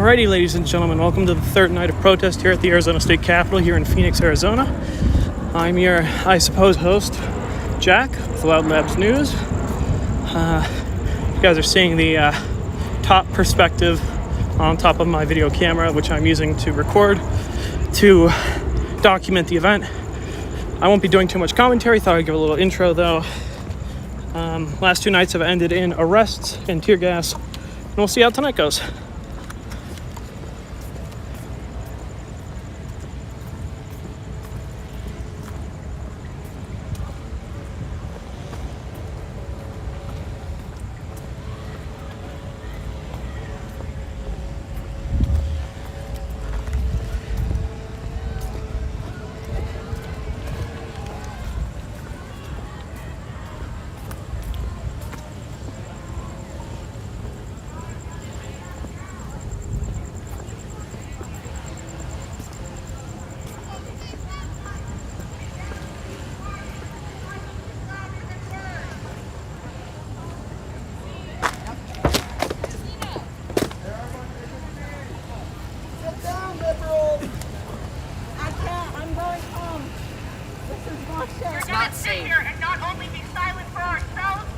Alrighty, ladies and gentlemen, welcome to the third night of protest here at the Arizona State Capitol here in Phoenix, Arizona. I'm your, I suppose, host, Jack, with Loud Labs News. You guys are seeing the top perspective on top of my video camera, which I'm using to record to document the event. I won't be doing too much commentary. Thought I'd give a little intro though. Last two nights have ended in arrests and tear gas, and we'll see how tonight goes.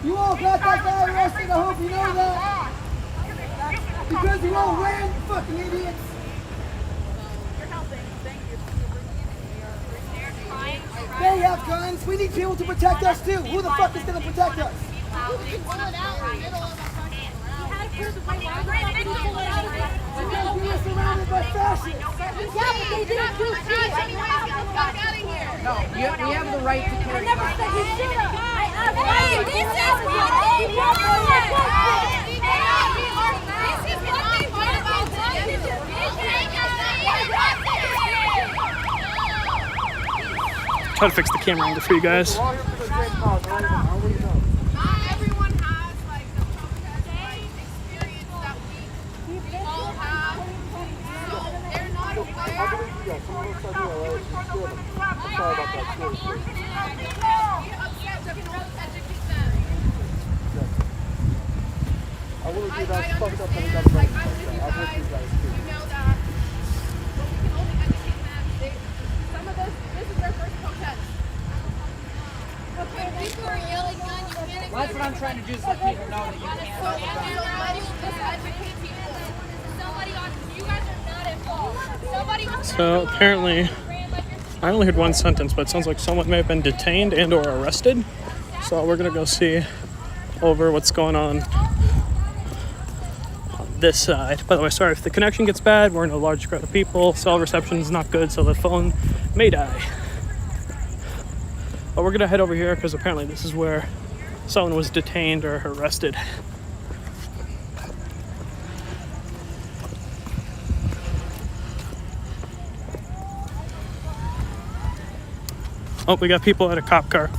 You all got that guy arrested, I hope you know that. Because you all ran, you fucking idiots. You're helping, thank you. They have guns, we need people to protect us too. Who the fuck is gonna protect us? Because we were surrounded by fascists. Yeah, but they didn't do shit. No, we have the right to carry I never said you should have. Hey, this is what they want. This is what they want about Try to fix the camera angle for you guys. Not everyone has like the protest experience that we all have. So they're not aware. I wouldn't do that. I Fucked up and understand. got Like, right. I'm with you I'm with you guys. guys too. You know that. But we can only educate them. Some of this is their first protest. When people are yelling gun, you can't. That's what I'm trying to do is let people know that you can't. So let's just educate people. Somebody on, you guys are not involved. Somebody. So apparently, I only heard one sentence, but it sounds like someone may have been detained and or arrested. So we're gonna go see over what's going on this side. By the way, sorry if the connection gets bad. We're in a large crowd of people. Cell reception is not good, so the phone may die. But we're gonna head over here because apparently this is where someone was detained or arrested. Oh, we got people at a cop car.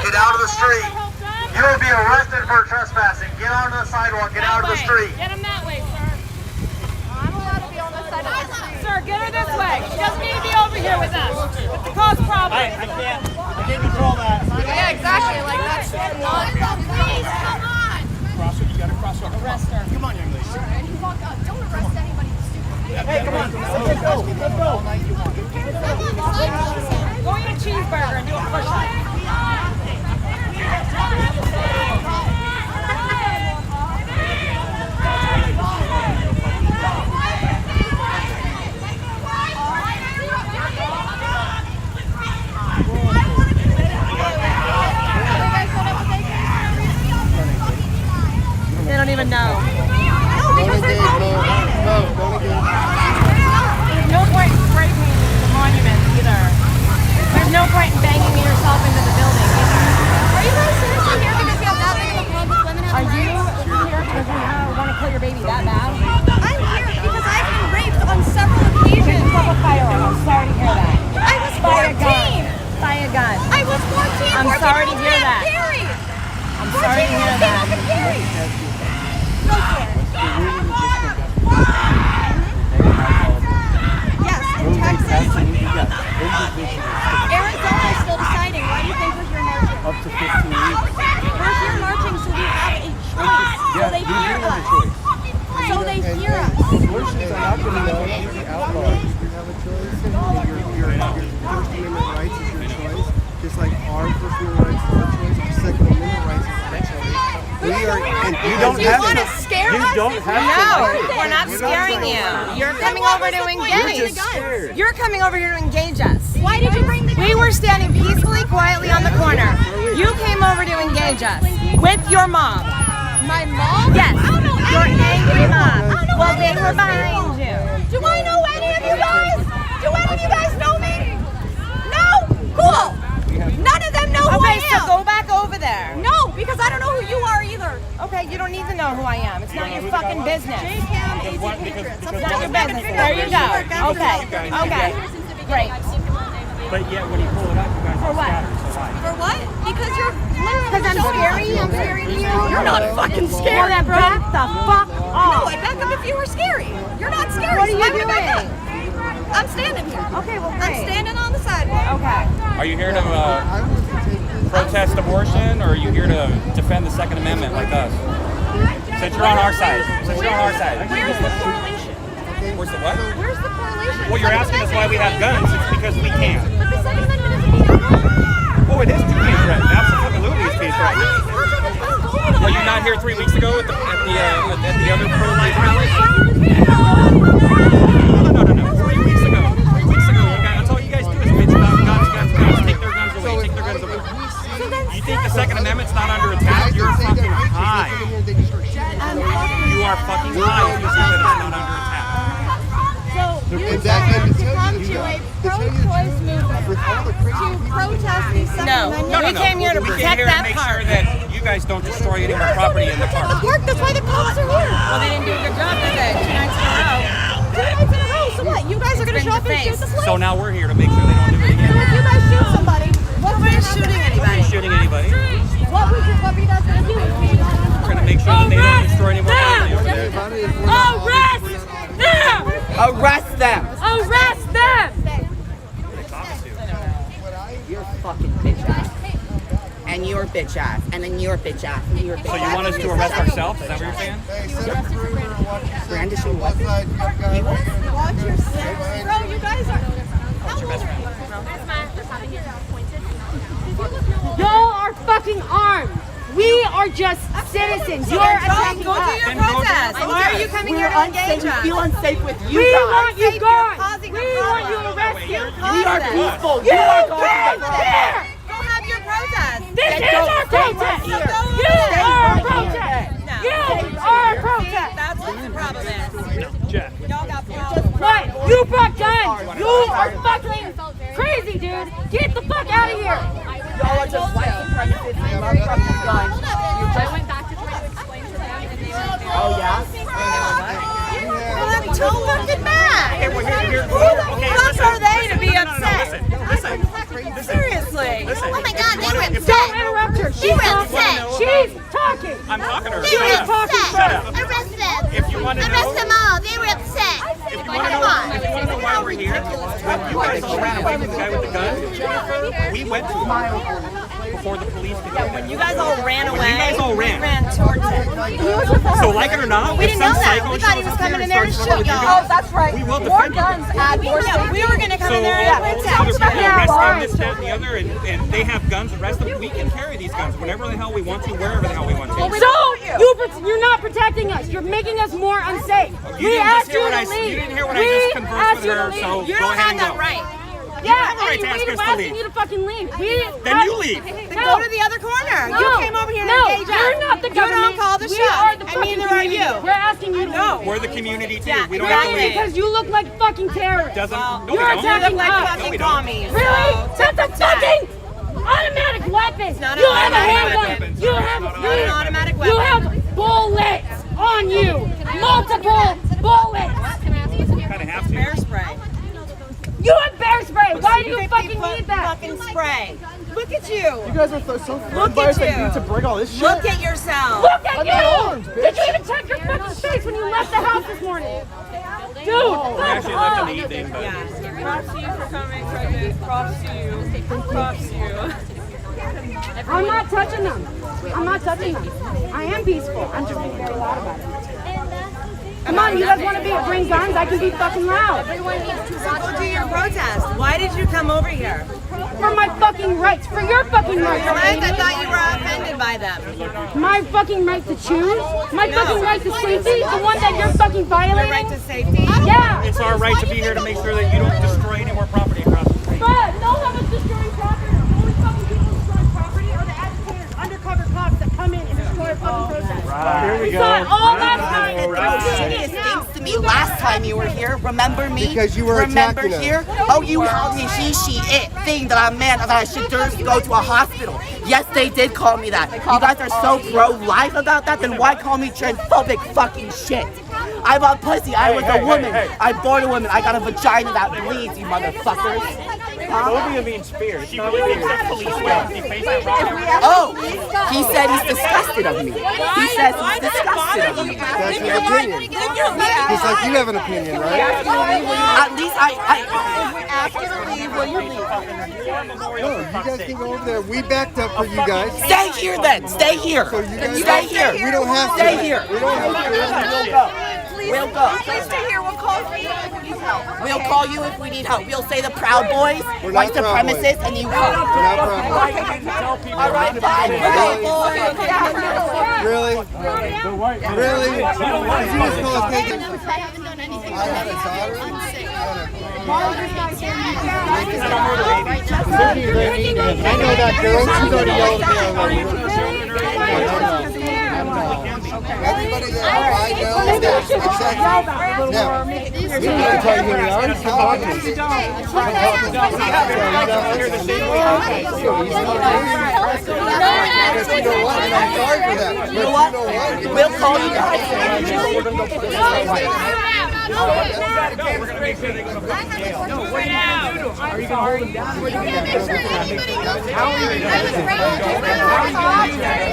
Get out of the street. You will be arrested for trespassing. Get onto the sidewalk. Get out of the street. Get him that way, sir. I'm allowed to be on this side of the street. Sir, get her this way. She doesn't need to be over here with us. Cause problems. I can't control that. Yeah, exactly. Like that's not. Please, come on. You gotta cross her. Arrest her. Come on, young lady. And you walk out. Don't arrest anybody, stupid. Hey, come on. Let's go. Let's go. Go eat a cheeseburger and do a push-up. no point in banging yourself into the building either. Are you guys seriously here because you have that big of a problem with women Are having you rights? here because you want to kill your baby that bad? I'm here because I've been raped on several occasions. Pick up a firearm. I'm sorry to hear that. I was Buy a 14. gun. Buy a gun. I was 14. I'm 14 sorry to hear can't that. carry. I'm sorry to hear that. Can carry. Go for it. Yes, in Texas. Arizona is still deciding. Why do you think we're here marching? Up to 15 weeks. We're here marching so we have a choice. So Yeah, they you hear do have a us. choice. So they hear us. Abortions are not going to be completely outlawed. You can have a choice, and your First Amendment rights is your choice. Just like our First Amendment rights is our choice, our Second Amendment rights is our choice. We are, and you don't You have want to. to scare You us? don't have No, to. we're not scaring you. You're coming over to engage. You're just scared. You're coming over here to engage us. Why did you bring the We were standing peacefully, quietly on the corner. You came over to engage us with your mom. My mom? Yes, I don't know your any of angry you. mom. I don't know Well, any they of were those behind people. you. Do I know any of you guys? Do any of you guys know me? No? Cool. None of them know who Okay, I so am. go back over there. No, because I don't know who you are either. Okay, you don't need to know who I am. It's not your fucking business. JCAM, AZ Patriots. I'm It's not your not business. There you go. Okay, okay. Great. But yet when you pull it up, you guys For what? For what? Because you're literally Because I'm showing scary? us. I'm scary to you? You're not fucking Well, scary, then bro. back the fuck No, off. I back up if you were scary. You're not scary. What are so you why would I back doing? up? I'm standing here. Okay, well, I'm great. standing on the sidewalk. Okay. Are you here to I was to take this. protest abortion, or are you here to defend the Second Amendment like us? Since you're on our side. Since you're on our side. Where's the correlation? Where's the what? Where's the correlation? Well, you're asking us why we have guns. It's because we can. But the Second Amendment isn't being threatened. Oh, it is being threatened. Absolutely, it's being threatened. Were you not here 3 weeks ago at the other pro-life rally? No. 3 weeks ago. 3 weeks ago. That's all you guys do is bitch about guns. Take their guns away. Take their guns away. You think the Second Amendment's not under attack? You're fucking high. You are fucking high if you think that it's not under attack. So you And said to to tell come you to a that- pro-choice movement With all the crazy to people protest the Second No. Amendment. We came here to We came protect here to that make part. sure that you guys don't destroy any more property in the Protect park. the park. That's why the cops are here. Well, they didn't do a good job, did they? 2 nights in a row. 2 nights in a row. So what? You guys are going to Bring show up the and shoot face. the place? So now we're here to make sure they don't do it So again. if you guys shoot somebody, what's going to happen? shooting anybody. Nobody's shooting anybody. What would you guys going to do? We're going to make sure that they don't destroy any more property over there. Arrest them! Arrest them! You're fucking bitch ass. And you're bitch ass. And then you're bitch ass. And you're bitch So you ass. want us to arrest ourselves? Is that what you're saying? Hey, set up the perimeter and watch your Brandishing what? side. You got guys right here. Watch your steps. Bro, you guys are... How old are you? Y'all are fucking armed. We are just citizens. You're attacking Go do us. your protest. Why are you coming here to engage us? feel unsafe with you We guys. want you You're gone. causing a We want you problem. arrested. We are peaceful. You You are can't going here. Go have your protest. This is our protest. You are a protest. No. You are a protest. That's what the problem is. Jack. Y'all got problems. What? You brought guns. You are fucking crazy, dude. Get the fuck out of here. Y'all are just white supremacists and love fucking guns. I went back to try to explain to them and they were... Oh, yeah? Well, I'm too fucking mad. Okay, well, here. Who the Okay, fuck listen. are they to be No, upset? Listen. Seriously. Listen. Oh my God, they were Don't upset. interrupt her. They were upset. She's talking. I'm talking to her. They were Shut up. upset. Shut up. Arrest them. If you want to Arrest know, them all. They were upset. if you want to know why we're here, when you guys all ran away from the guy with the gun, we went to him before the police could get there. You guys all ran away. You guys all ran. We ran towards it. So like it or not, We if didn't some know that. psycho We thought he shows was up here coming in and there to starts shoot fucking with y'all. you, That's right. we will More defend you. guns add more Yeah, we were gonna come So in there all and these protest. other people Yeah, arrest them, right. this, that, and the other, and they have guns, arrest them. We can carry these guns whenever the hell we want to, wherever the hell we want to. So you're not protecting us. You're making us more unsafe. You We didn't asked just hear you what to you leave. didn't hear what We I just conversed asked with you to her, leave. so You go don't ahead have and that go. right. have the right to and ask we're us to asking leave. you to fucking leave. Then you leave. Then go to the other corner. No. You came over here to No, engage us. you're not the You government. don't call the We shots. are the And fucking neither are community. you. We're asking you to leave. We're the community too. Yeah, We don't have to Really? leave. Because you look like fucking terrorists. Doesn't. No, we You're don't. attacking like us. fucking we don't. commies. Really? So That's a fucking automatic weapon. not You an have a automatic handgun. weapon. You have not an automatic You weapon. have bullets on you. Multiple bullets. Kind of have to. Bear spray. You have bear spray. Why do you fucking need that? Fucking spray. Look at you. You guys are so Look by us at that you you. need to bring all this shit. Look at yourself. Look at I'm you! not armed, bitch. Did you even check your fucking face when you left the house this morning? Dude, We actually left in the evening, but Props to you for coming, President. Props to you. Props to you. I'm not touching them. I'm not touching them. I am peaceful. I'm just being very loud about it. Come on, you guys want to bring guns? I can be fucking loud. So go do your protest. Why did you come over here? For my fucking rights. For your fucking rights. I lady. thought you were offended by them. My fucking right to choose? My fucking right to safety? The one that you're fucking Your violating? right to safety? Yeah. it's our right to be here to make sure that you don't destroy any more property across the street. But no one is destroying property. The only fucking people destroying property are the agitators, undercover cops that come in and destroy fucking protests. Here we We saw it all last night. The shittiest things to me last time you were here. Remember me? Because you were Remember attacking us. here? Oh, you called me she, it thing that I'm man that I should deserve to go to a hospital. Yes, they did call me that. You guys are so pro-life about that, then why call me transphobic fucking shit? I'm a pussy. I was a woman. I'm born a woman. I got a vagina that bleeds, you motherfuckers. Phobia means fear. She really thinks that police will. He faced that wrong. Oh, he said he's disgusted of me. He says he's disgusted of me. That's his opinion. Just like you have an opinion, right? At least I No, you guys can go over there. We backed up for you guys. stay here then. Stay here. So you guys Stay here. We don't have to. Stay here. We don't have to. We'll go. We'll go. Please stay here. We'll call for you if we need help. We'll call you if we need help. We'll say the Proud Boys, We're white not Proud Boys. supremacists, and you come. We're not proud. All right, bye. Really? Really? Did you just call us niggas? I had a daughter. I know that girl. She's already yelled at me already. Everybody there, I know that. Exactly. Now, we need to tell you who we are. Come talk to us. Because you know what? And I'm sorry for that. But you know what? We'll call you guys. We're gonna make sure they go to fucking jail. No, what are you gonna do? Are you gonna hold them down? What are you gonna do? How are you gonna do that?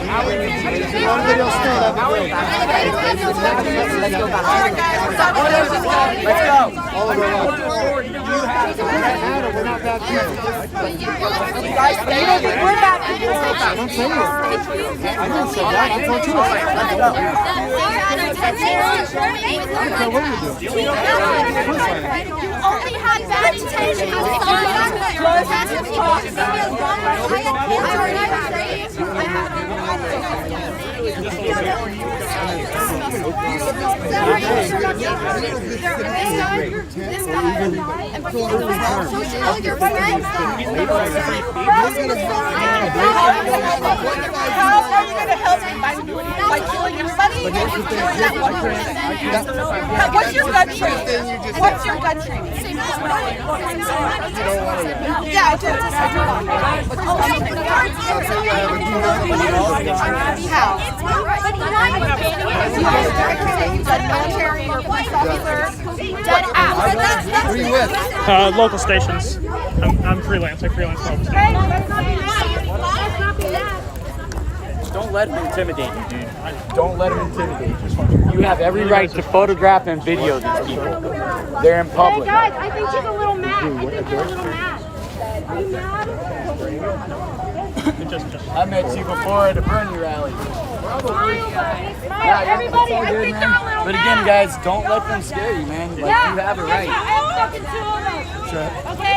How are you gonna do that? One video still, that'd be great. Let's go back. Let's go. All of our lives. We're not bad people. You guys stay here. We're back. I don't say it. I didn't say that. I told you. Let's go. I don't care what you do. Only had vegetation How are you going to help me by killing everybody? What's your gun training? What's your gun training? Yeah, I do. How? You've done military or police officer. Dead ass. Who are you with? Local stations. I'm freelance. I freelance local stations. Hey, let's not be mad. Let's not be mad. Don't let them intimidate you, dude. Don't let them intimidate you. You have every right to photograph and video these people. They're in Hey public. guys, I think she's a little mad. I think she's a little mad. Are you mad? I met you before at a Bernie rally. Smile, buddy. Smile. Everybody, I think they're a little But mad. again, guys, don't let them scare you, man. Like, you have a right. I have fucking two of them. Okay?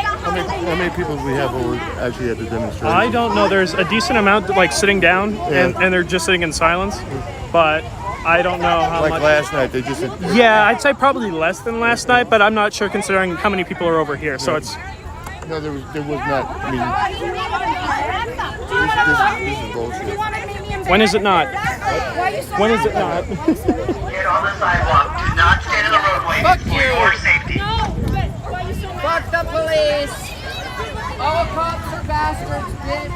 How many people do we have over actually at the demonstration? I don't know. There's a decent amount like sitting down and they're just sitting in silence, but I don't know how Like much. last night, they just said, Yeah, I'd say probably less than last night, but I'm not sure considering how many people are over here. So it's No, there was not. I mean, this is bullshit. When is it not? When is it not? Get on the sidewalk. Do not stand in the roadway. Fuck For you. your safety. Fuck the police. All cops are bastards, bitch.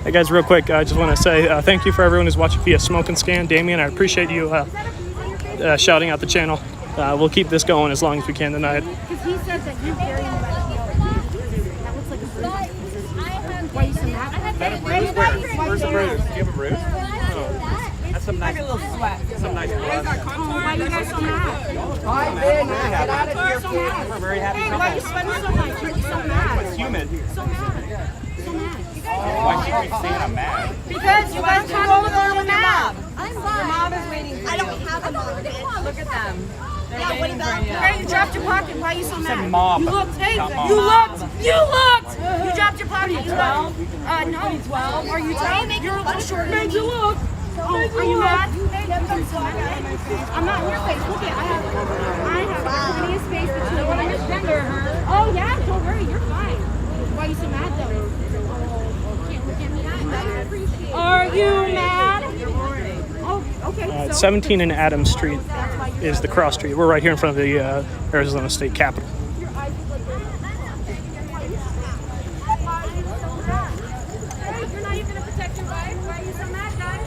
Hey guys, real quick, I just want to say thank you for everyone who's watching via Smoke and Scan. Damien, I appreciate you shouting out the channel. We'll keep this going as long as we can tonight. Because he said that you're carrying the that looks like a bruise. Why are you so mad? Where's the bruise? Do you have a bruise? That's some nice, some nice blood. Why are you guys so mad? Get out of here, So mad. We're very happy. Why are you sweating so much? You're so mad. It's humid. So mad. So mad. Why should we say I'm mad? Because you guys are over there with your mom. I'm Your fine. mom is waiting for I you. don't have a mom, bitch. Look at them. They're Yeah, what waiting about for you. Hey, you dropped your pocket. Why are you so mad? mom. You looked. Hey, Not mom. you looked. You looked. You dropped your pocket. 12? No. 12. Are you 12? making You're a fun little of short. me? Made you look. Are you mad? I'm not in your face. Look at I have plenty of space between when I just gender her. Oh yeah, don't worry, you're fine. Why are you so mad though? Can't look at me. Are you mad? Oh, okay. It's 17 and Adams Street is the cross street. We're right here in front of the Arizona State Capitol. You're not even gonna protect your wife. Why are you so mad, guys?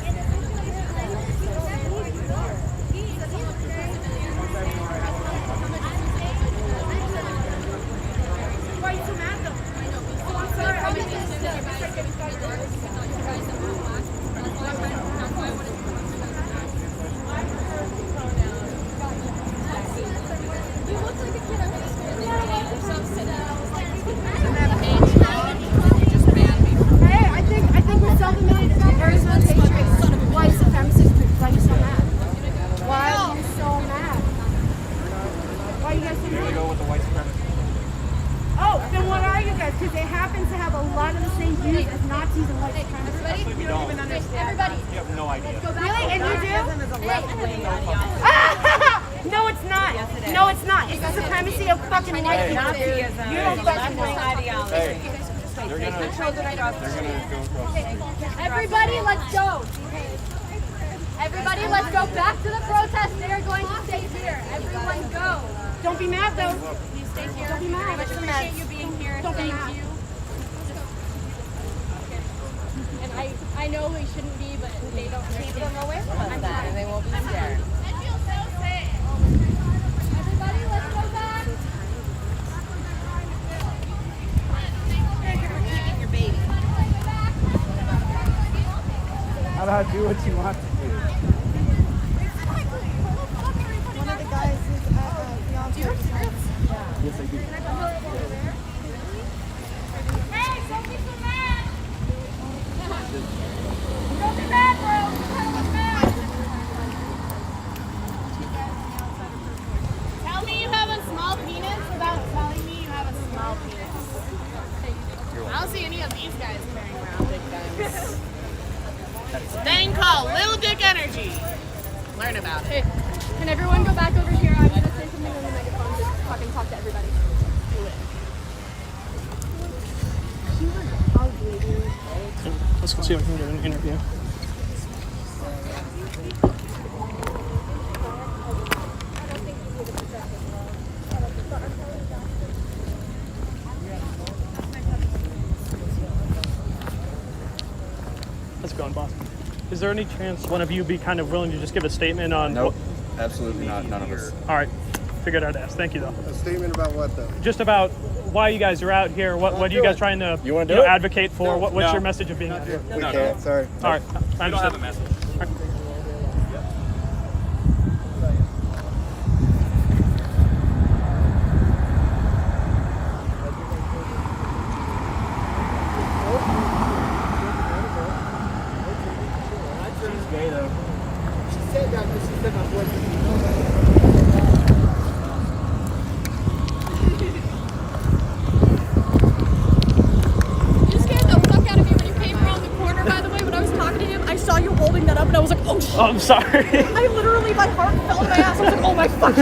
Why are you so mad though? Oh, I'm sorry. I'm Hey, I think we're self-admitted Arizona patriots. White supremacists. Why are you so mad? Why are you so mad? Why are you guys so mad? Go with the white supremacist. Oh, then what are you guys? Because they happen to have a lot of the same views as Nazis and white supremacists. We don't. You have no idea. Really? And you do? No, it's not. No, it's not. It's the supremacy of fucking white people. Nazism. You don't fucking like ideology. They're gonna go across. Everybody, let's go. Everybody, let's go back to the protest. They are going to stay here. Everyone go. Don't be mad though. You stay here. Don't be mad. I much appreciate you being here. Don't be Thank mad. you. And I know we shouldn't be, but they don't Keep them away from us then, and they won't be scared. I feel so safe. Everybody, let's go back. Your baby. How about do what you want to do? One of the guys is fiance. Yes, I do. Hey, don't be so mad. Don't be mad, bro. Don't be mad. Tell me you have a small penis without telling me you have a small penis. I don't see any of these guys carrying around big guns. Thing called Little Dick Energy. Learn about it. Can everyone go back over here? I'm gonna say something on the megaphone to fucking talk to everybody. Do it. Let's go see if I can get an interview. How's it going, boss? Is there any chance one of you be kind of willing to just give a statement on? Nope, absolutely not. None of us. All right, figured I'd ask. Thank you, though. A statement about what though? Just about why you guys are out here. What are you guys trying to You wanna do it? advocate for? What's No. your message of being out here? We can't. Sorry. All right, I I don't have a understand. message. She's gay though. She said that because she said my boyfriend. You scared the fuck out of me when you came around the corner, by the way. When I was talking to him, I saw you holding that up and I was like, oh shit. Oh, I'm sorry. I literally, my heart fell in my ass. I was like, oh my fuck.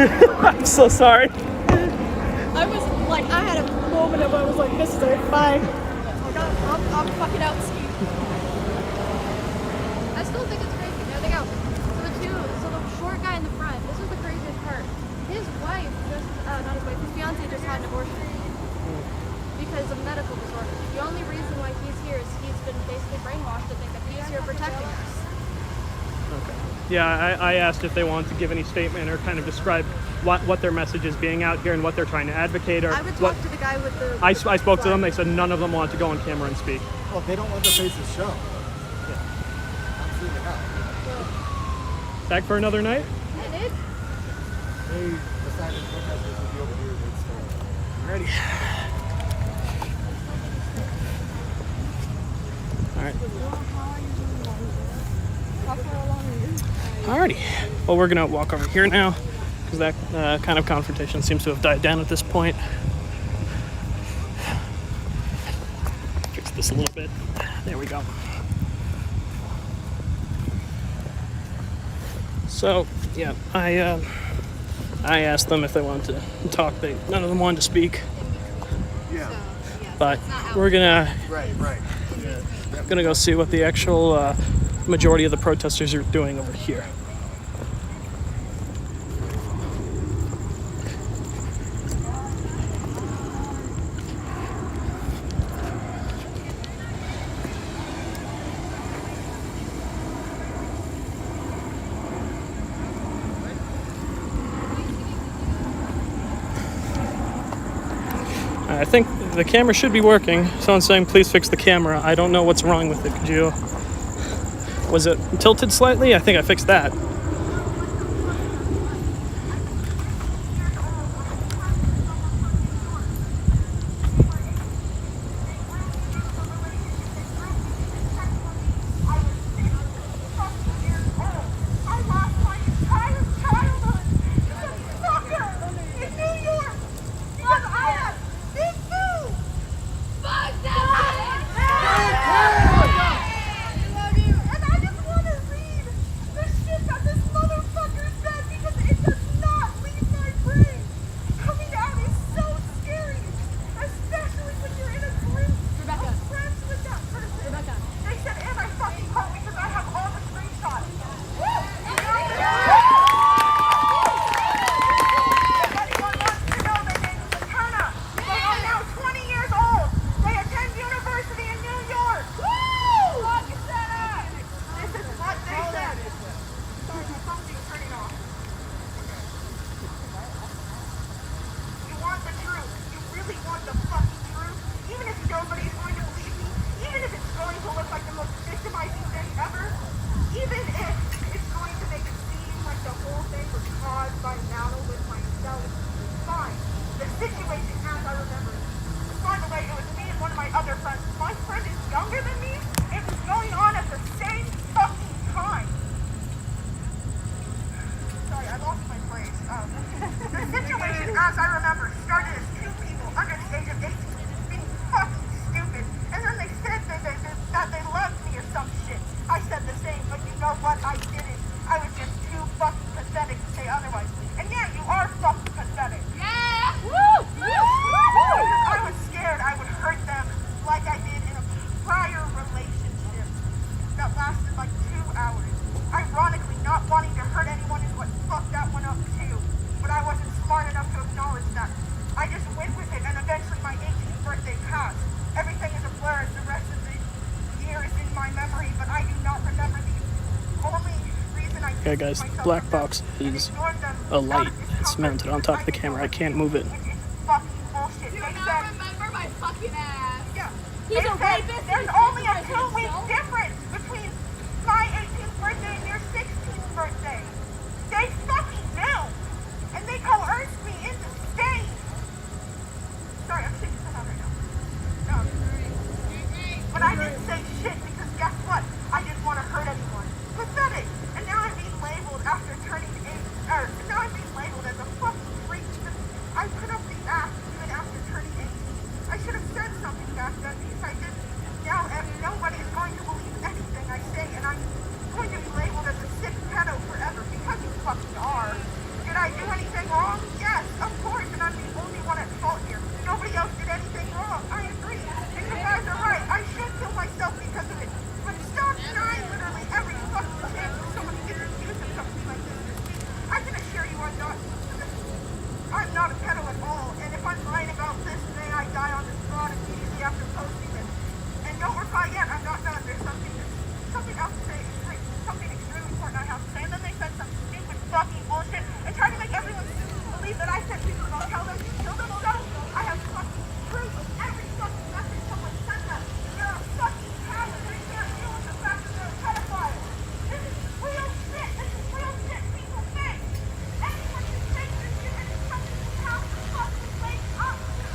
I'm so sorry. I was like, I had a moment of I was like, this is it, bye. I'm fucking out skiing. I still think it's crazy. There they go. So the short guy in the front, this is the craziest part. His wife, not his wife, his fiance just had an abortion because of medical disorders. The only reason why he's here is he's been basically brainwashed to think that he's here protecting us. Okay. Yeah, I asked if they wanted to give any statement or kind of describe what their message is being out here and what they're trying to advocate. Or I would what, talk to the guy with the... I spoke to them. They said none of them wanted to go on camera and speak. Well, they don't want their faces shown. Yeah. Absolutely not. Back for another night? I did. They decided protesters would be over here. They'd stay. Ready. All right. Alrighty. Well, we're gonna walk over here now because that kind of confrontation seems to have died down at this point. Fix this a little bit. There we go. So, yeah, I asked them if they wanted to talk. None of them wanted to speak. Yeah. But we're gonna go see what the actual majority of the protesters are doing over here. I think the camera should be working. Someone's saying, please fix the camera. I don't know what's wrong with it. Could you... Was it tilted slightly? I think I fixed that. Okay guys, the black box is a light. It's mounted on top of the camera. I can't move it. Do you not remember my fucking ass? Yeah. He's a rapist. There's only a 2-week difference between my 18th birthday and your 16th birthday. They fucking knew. And they coerced me into staying. Sorry, I'm shaking so hard right now. No. But I didn't say shit because guess what? I didn't want to hurt anyone. Pathetic. And now I'm being labeled after turning 8, or now I'm being labeled as a fucking freak because I put up the act even after turning 18. I should have said something back then because I didn't. Now nobody is going to believe anything. bullshit and try to make everyone believe that I said people don't tell them to kill themselves. I have fucking proof of every fucking message someone sent them. They're a fucking coward. They can't deal with the fact that they're a pedophile. This is real shit. This is real shit people think. Anyone can think this shit and it's something you have to fucking wake up to.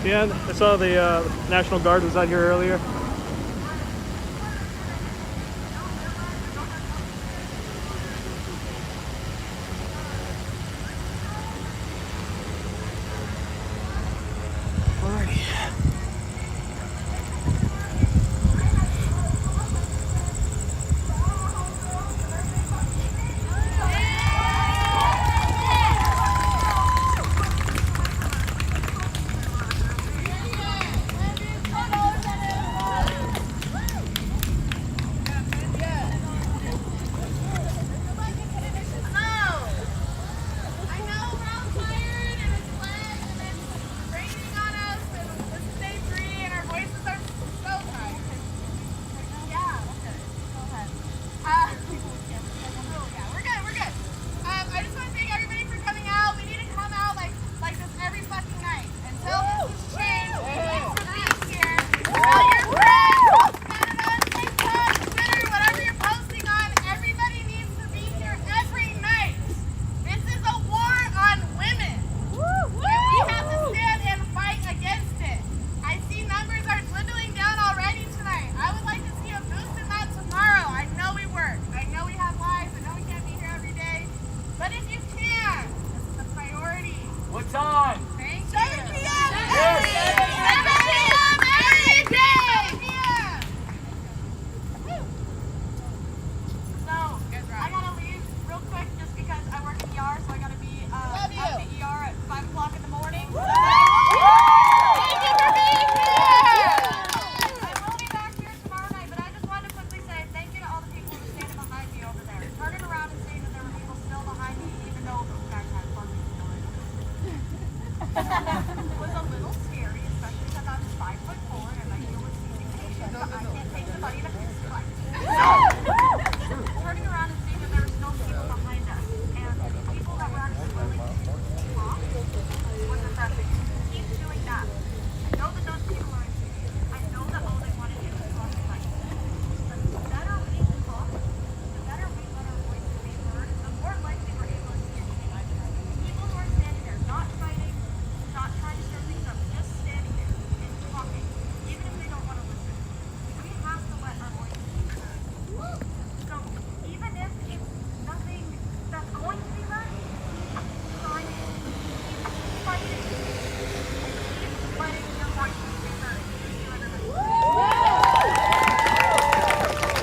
Yeah, I saw the National Guard was out here earlier.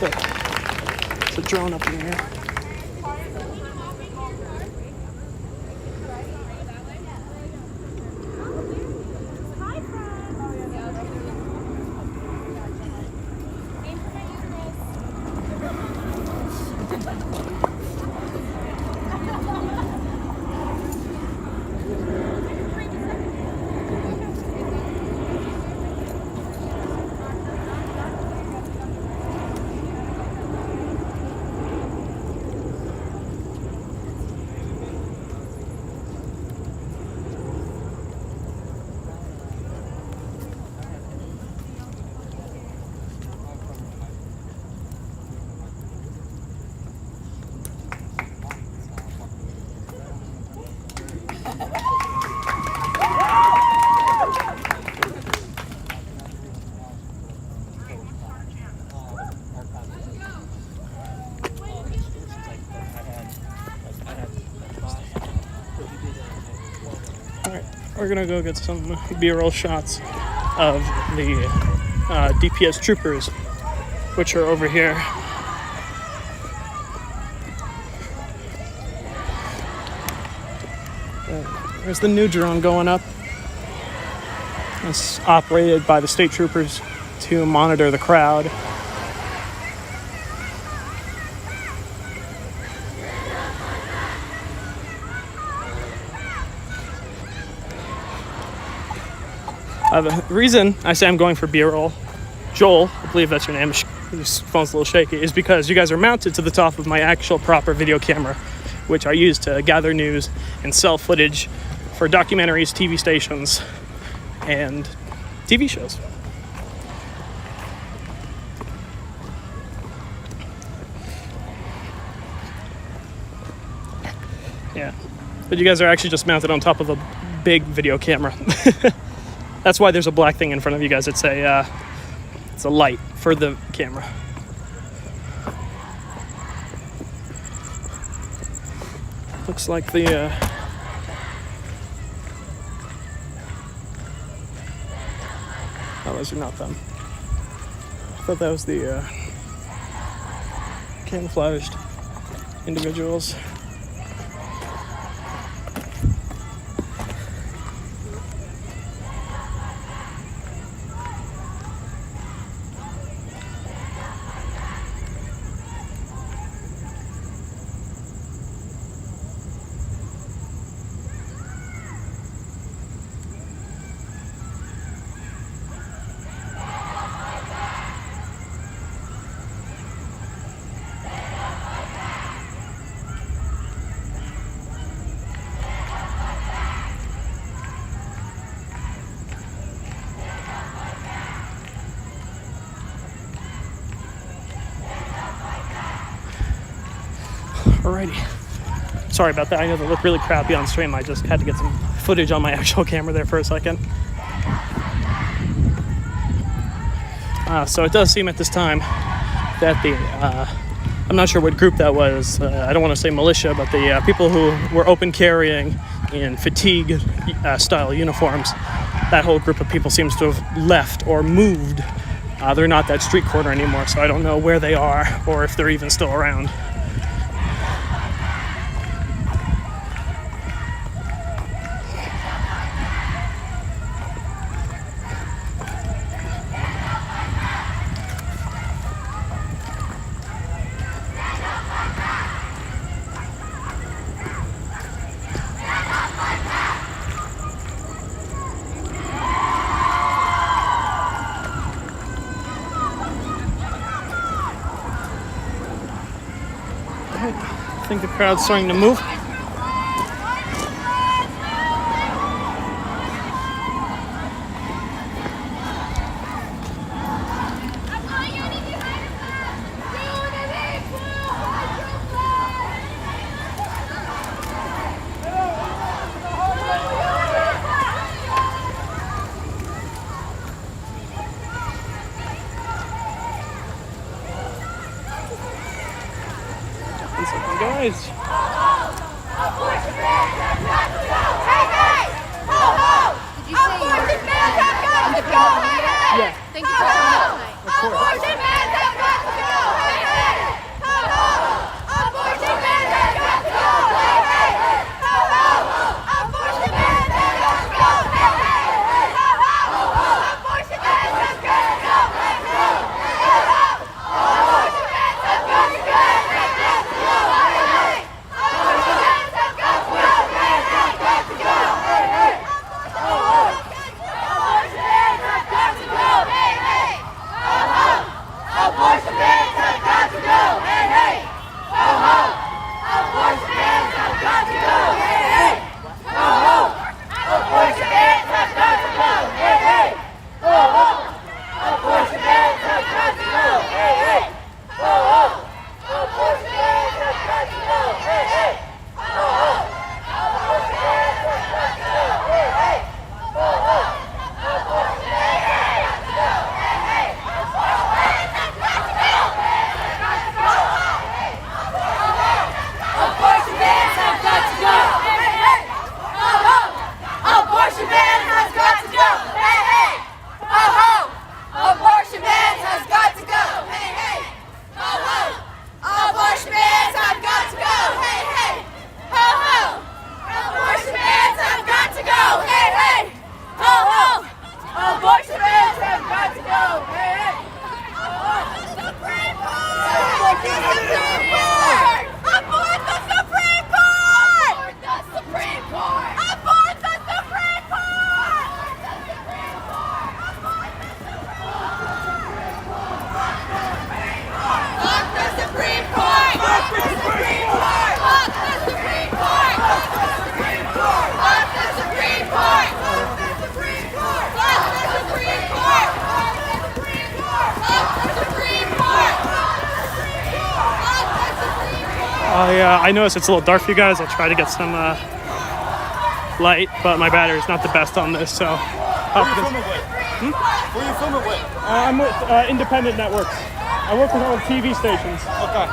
It's a drone up in here. we're gonna go get some B-roll shots of the DPS troopers, which are over here. There's the new drone going up. It's operated by the state troopers to monitor the crowd. The reason I say I'm going for B-roll, Joel, I believe that's your name, his phone's a little shaky, is because you guys are mounted to the top of my actual proper video camera, which I use to gather news and sell footage for documentaries, TV stations, and TV shows. Yeah, but you guys are actually just mounted on top of a big video camera. That's why there's a black thing in front of you guys. It's a light for the camera. Looks like the oh, those are not them. I thought that was the camouflaged individuals. Alrighty. Sorry about that. I know they look really crappy on stream. I just had to get some footage on my actual camera there for a second. So it does seem at this time that the, I'm not sure what group that was. I don't want to say militia, but the people who were open carrying in fatigue style uniforms, that whole group of people seems to have left or moved. They're not that street corner anymore, so I don't know where they are or if they're even still around. I think the crowd's starting to move. Guys. Yeah. Thank you for coming out tonight. Of course. I noticed it's a little dark for you guys. I'll try to get some light, but my battery's not the best on this, so. Who are you filming with? Who are you filming with? I'm with independent networks. I work with all the TV stations. Okay.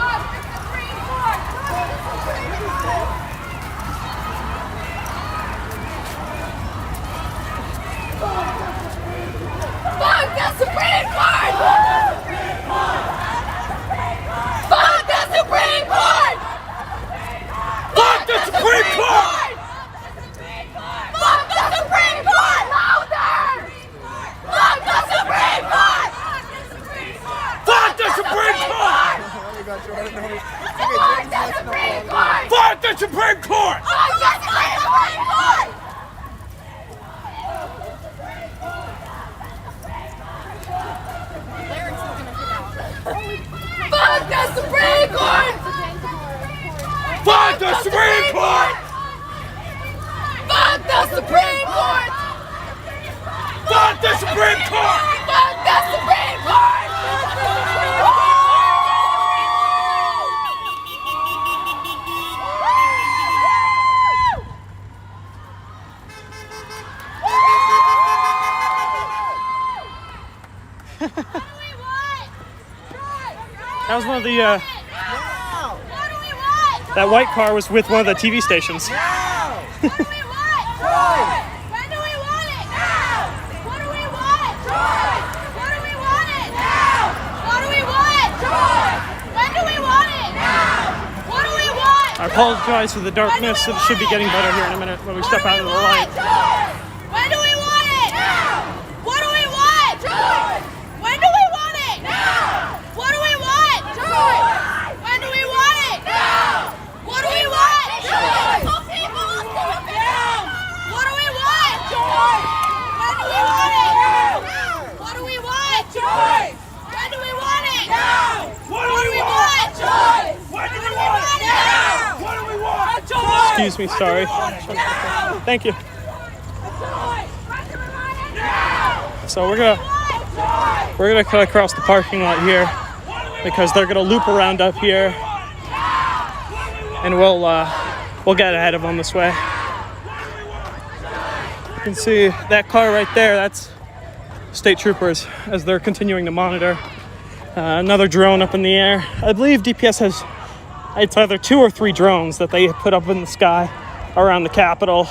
Fuck the Supreme Court! Fuck the Supreme Court! Fuck the Supreme Court! Fuck the Supreme Court! Louder! Fuck the Supreme Court! Fuck the Supreme Court! Fuck the Supreme Court! Fuck the Supreme Court! Fuck the Supreme Court! Fuck the Supreme Court! Fuck the Supreme Court! Fuck the Supreme Court! Fuck the Supreme Court! Fuck the Supreme Court! That was one of the, that white car was with one of the TV stations. When do we want it? Now! What do we want? Joy! What do we want it? Now! What do we want? Joy! When do we want it? Now! What do we want? I apologize for the darkness. It should be getting better here in a minute when we step out of the light. When do we want it? Now! What do we want? Joy! When do we want it? Now! What do we want? Joy! When do we want it? Now! What do we want? Joy! Now! What do we want? Joy! When do we want it? Now! What do we want? Joy! When do we want it? Now! What do we want? Joy! When do we want it? Now! What do we want? Joy! Excuse me, sorry. Thank you. So we're gonna cut across the parking lot here because they're gonna loop around up here, and we'll get ahead of them this way. You can see that car right there. That's state troopers as they're continuing to monitor. Another drone up in the air. I believe DPS has, it's either 2 or 3 drones that they put up in the sky around the Capitol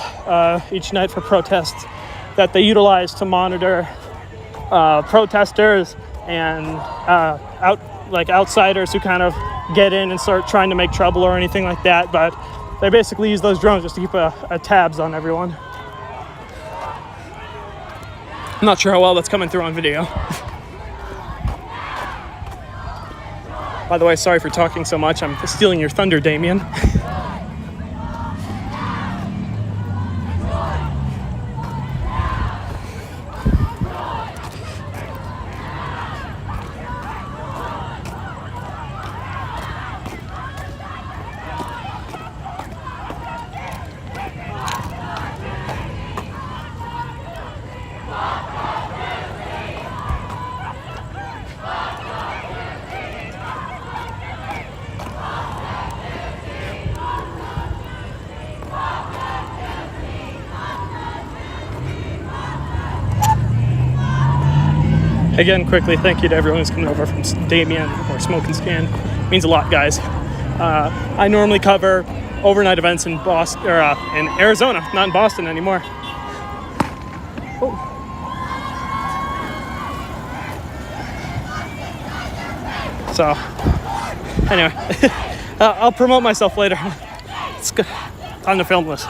each night for protests that they utilize to monitor protesters and outsiders who kind of get in and start trying to make trouble or anything like that. But they basically use those drones just to keep a tabs on everyone. I'm not sure how well that's coming through on video. By the way, sorry for talking so much. I'm stealing your thunder, Damien. Again, quickly, thank you to everyone who's coming over from Damien or Smoke and Scan. It means a lot, guys. I normally cover overnight events in Boston or in Arizona, not in Boston anymore. Oh. So, anyway, I'll promote myself later. It's good. Time to film this.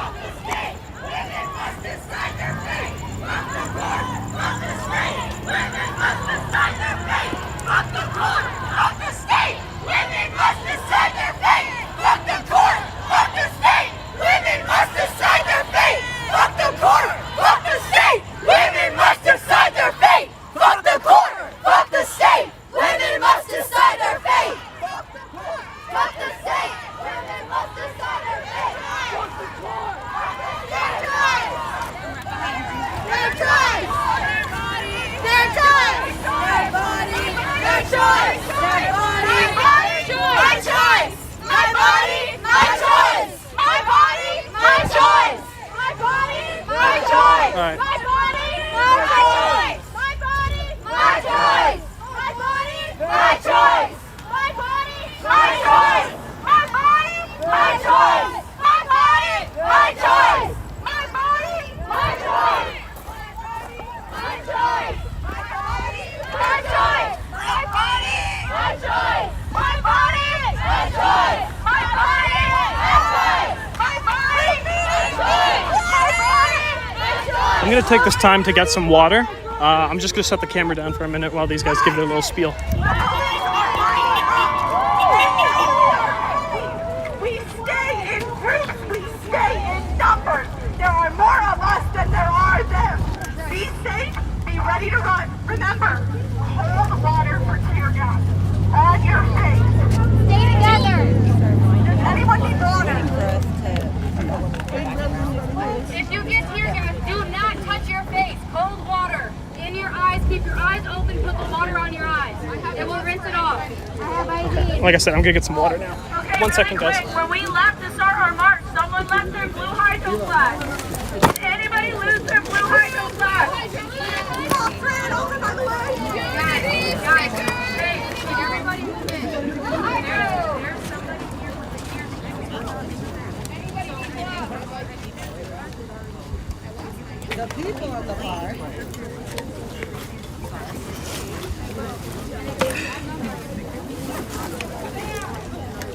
I'm gonna take this time to get some water. I'm just gonna set the camera down for a minute while these guys give their little spiel. We stay in groups, we stay in numbers. There are more of us than there are them. Be safe, be ready to run. Remember, hold water for tear gas on your face. Stay together. Does anyone need water? If you get tear gas, do not touch your face. Cold water in your eyes. Keep your eyes open. Put the water on your eyes. It will rinse it off. Like I said, I'm gonna get some water now. Okay, 1 second, guys. When we left to start our march, someone left their blue hydro flag. Did anybody lose their blue hydro flag? Open, by the way. Guys, hey, everybody move in. There's somebody here with the tear gas. The people of the park.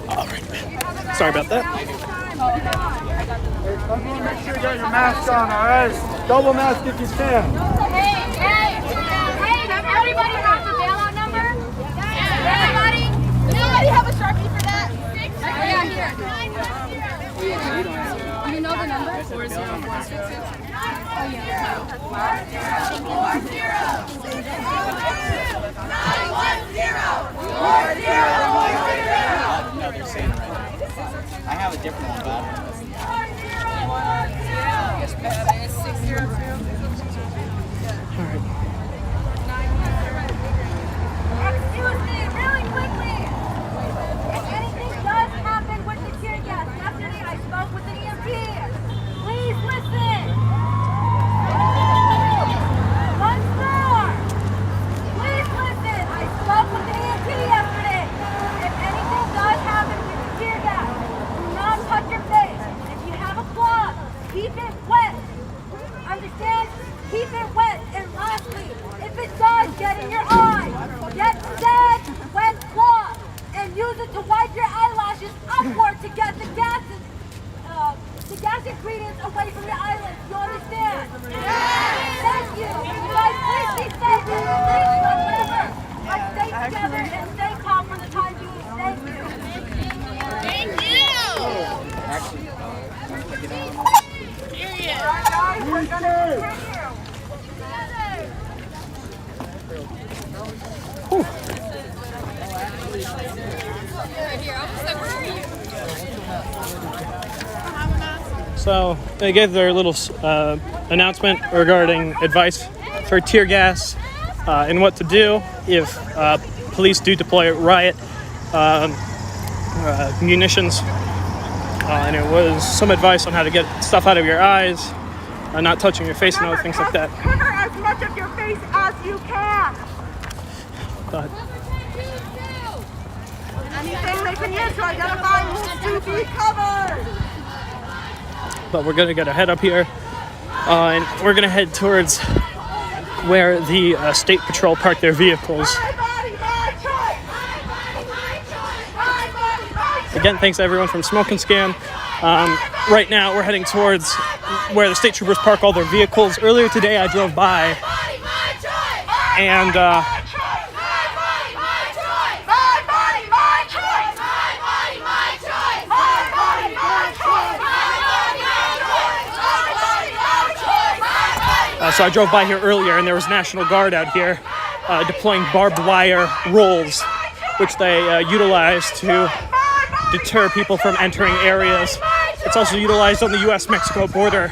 All right. Sorry about that. Everyone make sure you got your mask on, alright? Double mask if you can. Hey, does everybody have the bailout number? Everybody? Does anybody have a Sharpie for that? Yeah, here. Do you know the number? 40466. Oh, yeah. 910. No, they're saying right now. I have a different one, but It's 602. Excuse me, really quickly. If anything does happen with the tear gas, yesterday I spoke with an EMT. Please listen. Once more. Please listen. I spoke with an EMT yesterday. If anything does happen with the tear gas, do not touch your face. If you have a cloth, keep it wet. Understand? Keep it wet. And lastly, if it does get in your eye, get dead wet cloth and use it to wipe your eyelashes upward to get the gas ingredients away from your eyelids. You understand? Yes. Thank you. You guys, please be safe. Please remember, let's stay together and stay calm for the time being. Thank you. Thank you. Period. All right, guys, we're gonna continue. So they gave their little announcement regarding advice for tear gas and what to do if police do deploy riot munitions. And it was some advice on how to get stuff out of your eyes, not touching your face and other things like that. Cover as much of your face as you can. But Anything they can use to identify needs to be covered. we're gonna get our head up here, and we're gonna head towards where the state patrol park their vehicles. Again, thanks to everyone from Smoke and Scan. Right now, we're heading towards where the state troopers park all their vehicles. Earlier today, I drove by, and so I drove by here earlier, and there was National Guard out here deploying barbed wire rolls, which they utilize to deter people from entering areas. It's also utilized on the U.S.-Mexico border.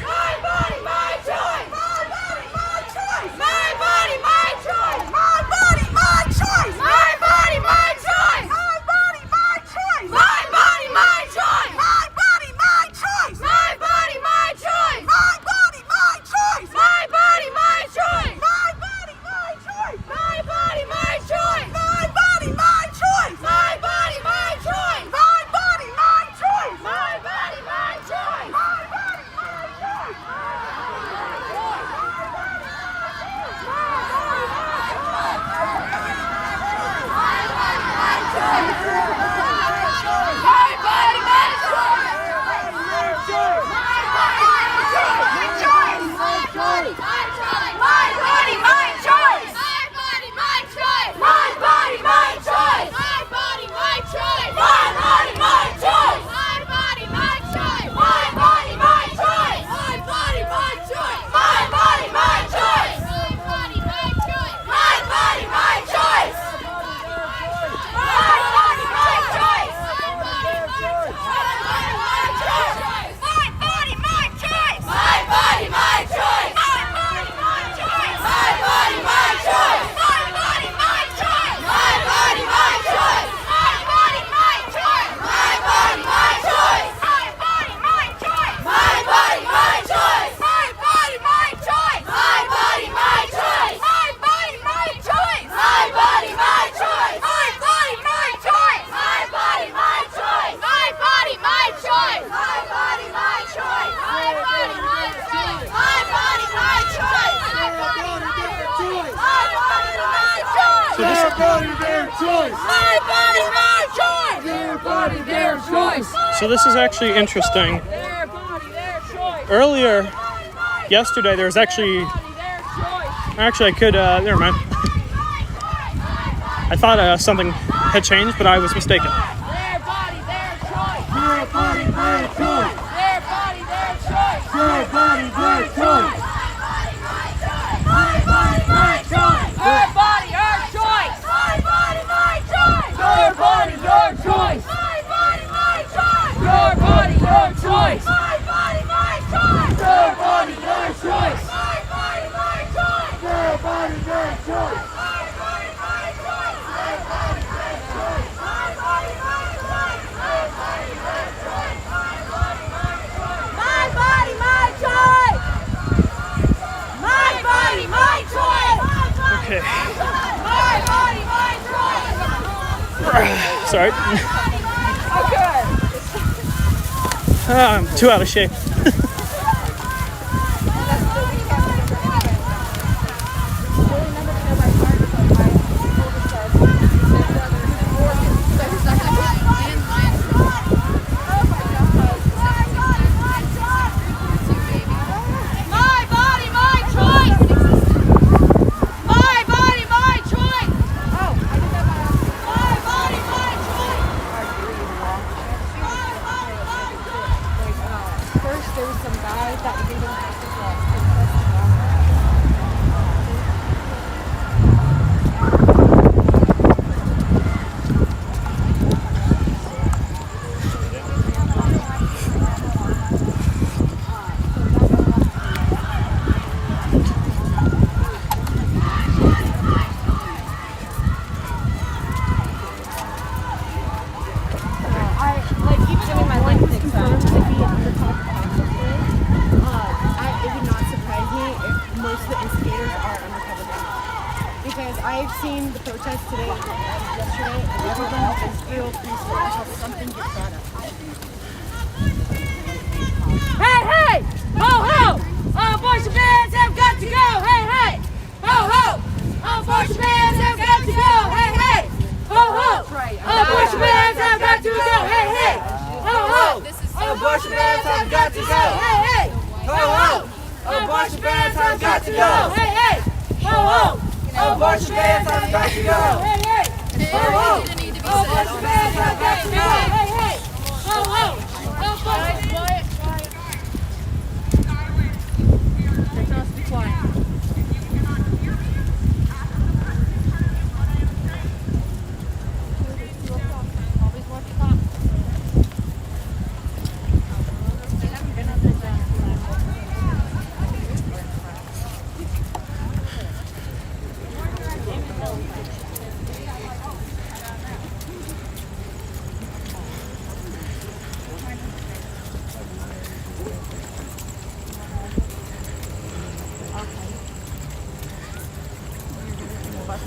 Their body, their choice. So this is actually interesting. Their body, their choice. Earlier, yesterday, there was actually I could, never mind. I thought something had changed, but I was mistaken. Their body, their choice. Their body, their choice. Their body, their choice. Their body, their choice. My body, my choice. Her body, her choice. My body, my choice. Your body, your choice. My body, my choice. Your body, your choice. My body, my choice. Your body, your choice. My body, my choice. Your body, your choice. My body, my choice. My body, my choice. My body, my choice. My body, my choice. My body, my choice. My body, my choice. Okay. My body, my choice. Sorry. Okay. I'm too out of shape. My body, my choice. My body, my choice. Oh, I did that by my body, my choice. My body, my choice. First, there was some guy that didn't have to I've seen the protests today and yesterday, and everyone is real peaceful until something gets brought up. Hey, hey! Ho, ho! Abortion bans have got to go! Hey, hey! Ho, ho! Abortion bans have got to go! Hey, hey! Ho, ho! Abortion bans have got to go! Hey, hey! Ho, ho! Abortion bans have got to go! Hey, hey! Ho, ho! Abortion bans have got to go! Hey, hey! Ho, ho! Abortion bans have got to go! Hey, hey! Ho, ho! Abortion bans have got to go! Hey, hey! Ho, ho!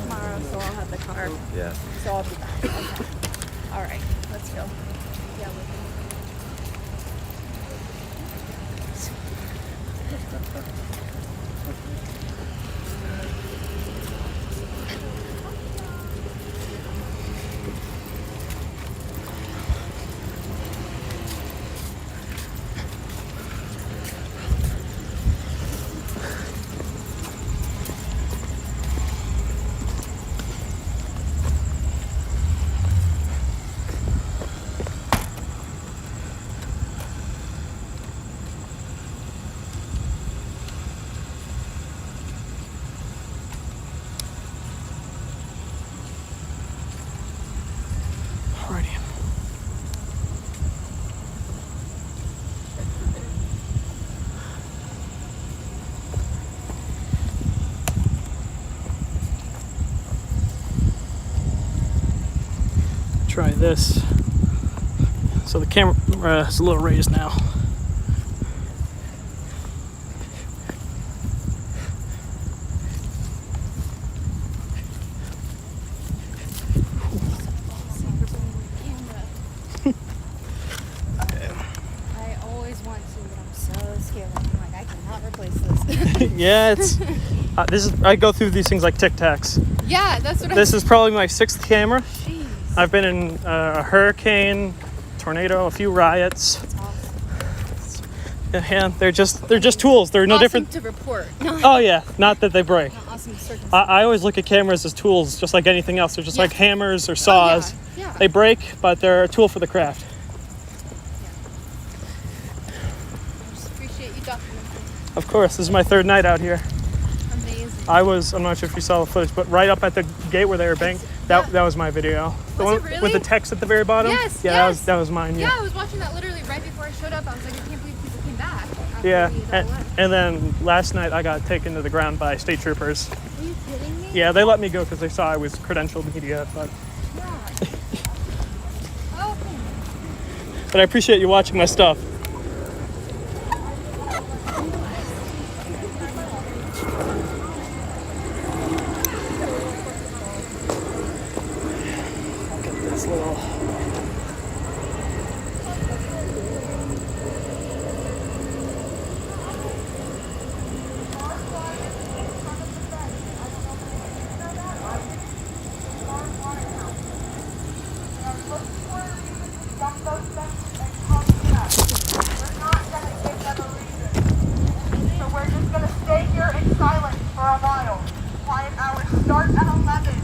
Tomorrow, so I'll have the car. Yeah. So I'll be back. Okay. All right, let's go. Yeah. Alrighty. Try this. So the camera is a little raised now. I always want to, but I'm so scared. I'm like, I cannot replace this. Yeah, it's this is I go through these things like Tic Tacs. Yeah, that's what This is probably my 6th camera. Jeez. I've been in a hurricane, tornado, a few riots. Yeah, they're just tools. They're no different. To report. Oh yeah, not that they break. Awesome circumstance. I always look at cameras as tools, just like anything else. They're just like hammers or saws. Yeah. They break, but they're a tool for the craft. I just appreciate you documenting. Of course, this is my third night out here. Amazing. I'm not sure if you saw the footage, but right up at the gate where they were banked, that was my video. The one it really? with the text at the very bottom? Yes, Yeah, yes. that was mine, yeah. Yeah, I was watching that literally right before I showed up. I was like, I can't believe people came back. after Yeah, we had all left. and then last night I got taken to the ground by state troopers. Are you kidding me? Yeah, they let me go because they saw I was credentialed media, but Oh, I appreciate you watching my stuff. Look at this little... So we're just gonna stay here in silence for a while. Quiet hours start at 11.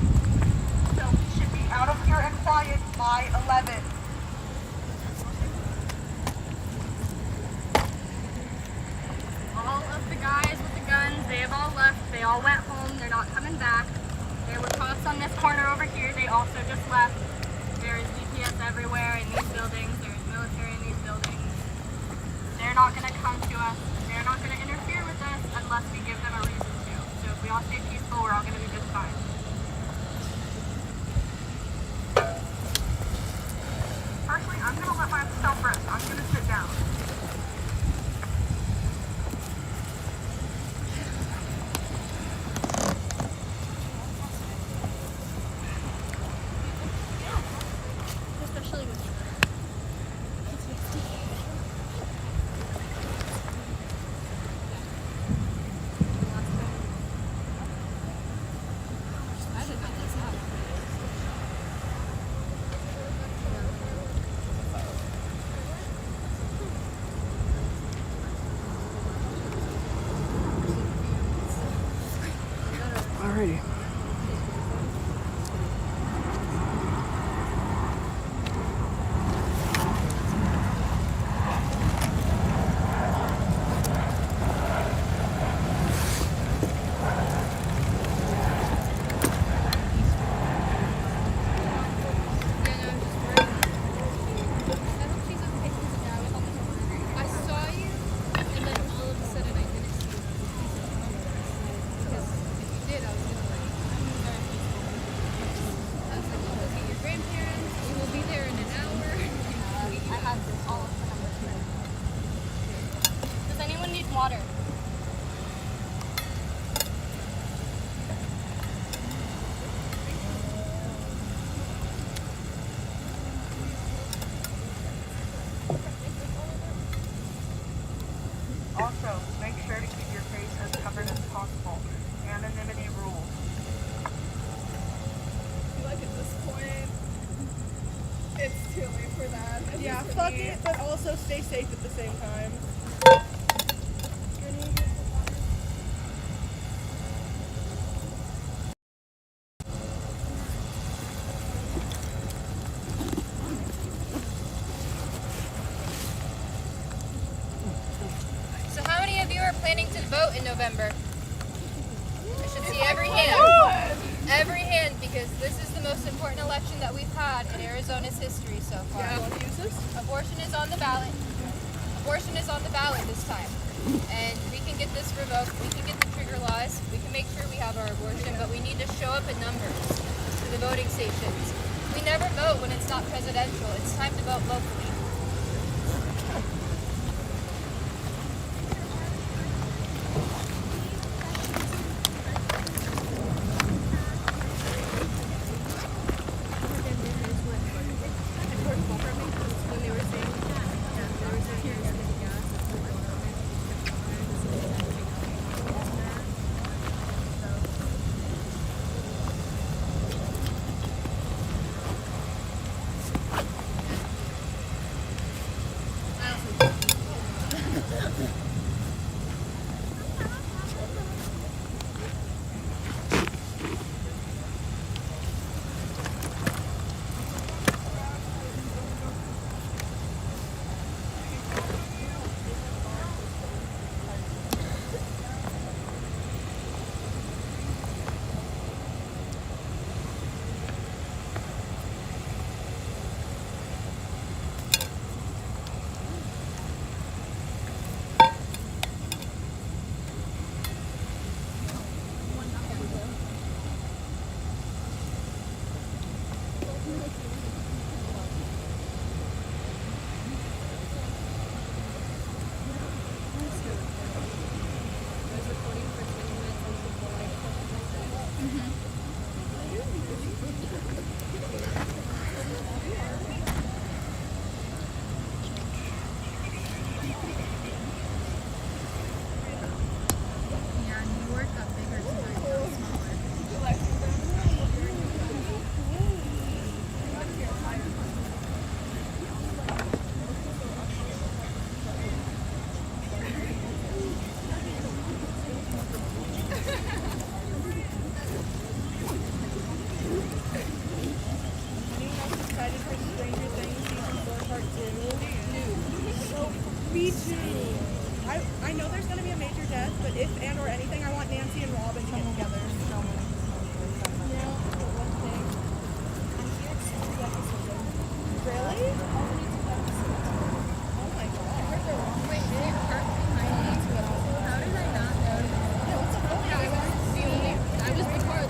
So we should be out of here and quiet by 11. All of the guys with the guns, they have all left. They all went home. They're not coming back. There were cops on this corner over here. They also just left. There is DPS everywhere in these buildings. There is military in these buildings. They're not going to come to us. They're not going to interfere with us unless we give them a reason to. So if we all stay peaceful, we're all going to be just fine. Personally, I'm gonna let myself rest. I'm gonna sit down. especially with Alrighty. I saw you, and then all of a sudden I didn't see you. Because if you did, I was gonna like, I'm very peaceful. I was like, oh, look at your grandparents. We will be there in an hour. I have all of the numbers here. Does anyone need water? Also, make sure to keep your face as covered as possible. Anonymity rules. Like at this point, it's too late for that. Yeah, fuck it, but also stay safe at the same time. So how many of you are planning to vote in November? I should see every hand. Every hand, because this is the most important election that we've had in Arizona's history so far. Yeah, want to use this? Abortion is on the ballot. Abortion is on the ballot this time. And we can get this revoked. We can get the trigger laws. We can make sure we have our abortion, but we need to show up in numbers to the voting stations. We never vote when it's not presidential. It's time to vote locally. Me too. I know there's going to be a major death, but if and or anything, I want Nancy and Robin to get together. Really? Oh my god. Wait, how did I not know? I was before.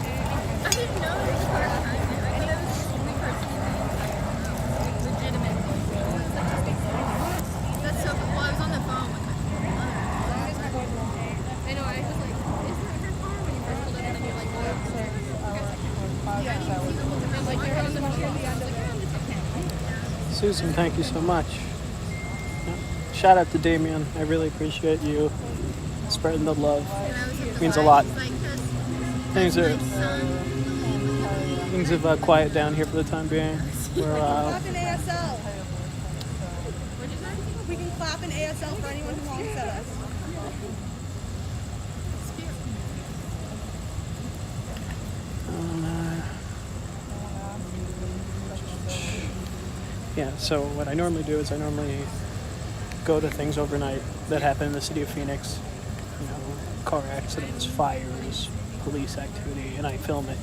I didn't know there was a car behind me. I thought I was the only person in the entire like, legitimate. That's so cool. Well, I was on the phone with my mother. I know, I was like, is there her car? When you first pulled up and then you're like, oh, yeah. I didn't see the whole thing. Like, you're on the phone. Susan, thank you so much. Yeah. Shout out to Damien. I really appreciate you spreading the love. It means a lot. Things have quiet down here for the time being. Clap in ASL. We can clap in ASL for anyone who honks at us. Yeah, so what I normally do is I normally go to things overnight that happen in the city of Phoenix. You know, car accidents, fires, police activity, and I film it.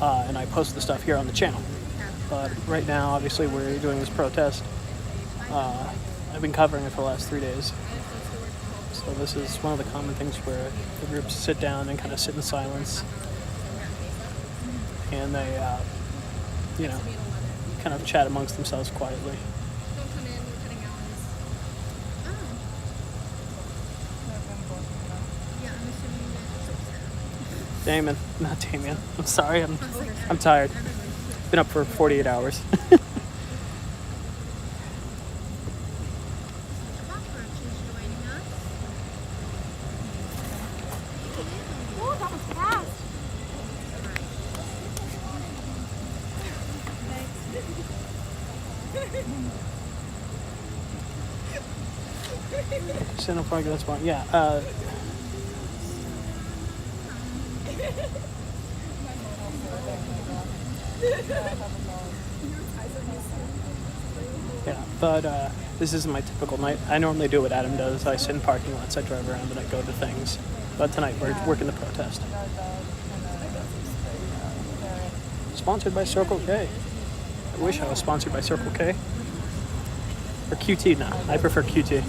And I post the stuff here on the channel. But right now, obviously, we're doing this protest. I've been covering it for the last 3 days. So this is one of the common things where the groups sit down and kind of sit in silence. And they, you know, kind of chat amongst themselves quietly. Don't come in, we're cutting hours. Oh. Yeah, I'm assuming that. Damon, not Damien. I'm sorry, I'm tired. Been up for 48 hours. Oh, that was fast. Center Park, that's one. Yeah. Yeah, but this isn't my typical night. I normally do what Adam does. I sit in parking lots, I drive around, and I go to things. But tonight we're working the protest. Sponsored by Circle K. I wish I was sponsored by Circle K. Or QT now. I prefer QT.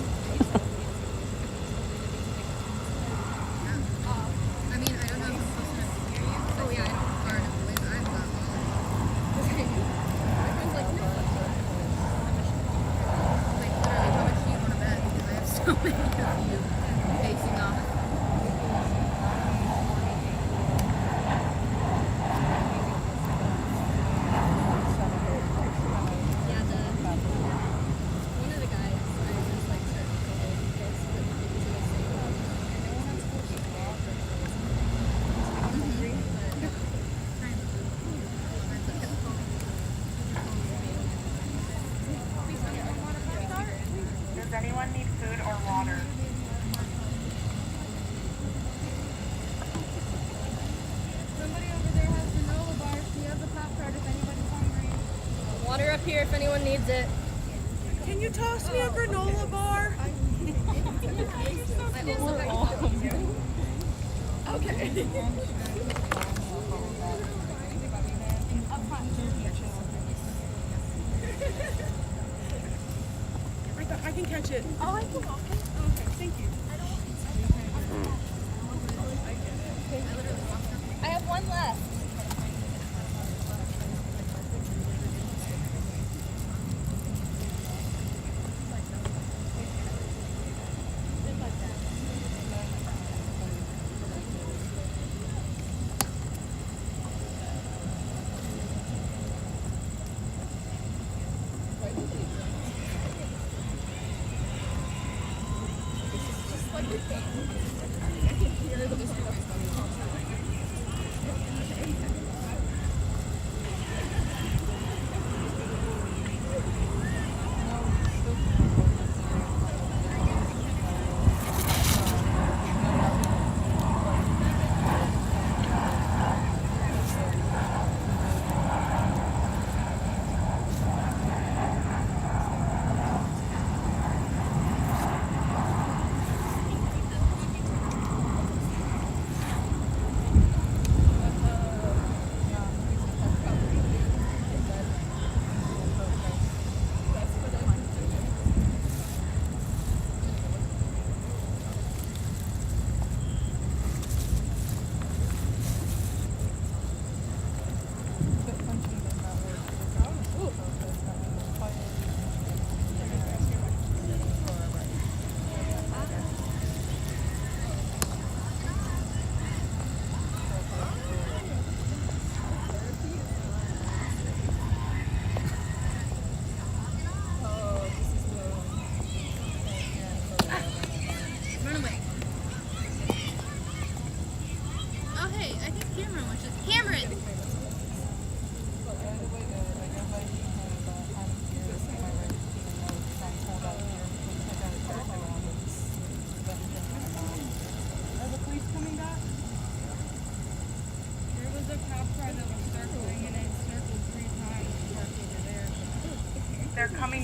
Does anyone need food or water? Somebody over there has granola bars. Do you have the Pop Tart if anybody's hungry? Water up here if anyone needs it. Can you toss me a granola bar? Okay. I can catch it. Oh, I can. Okay, thank you. I have one left.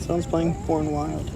Someone's playing Born Wild.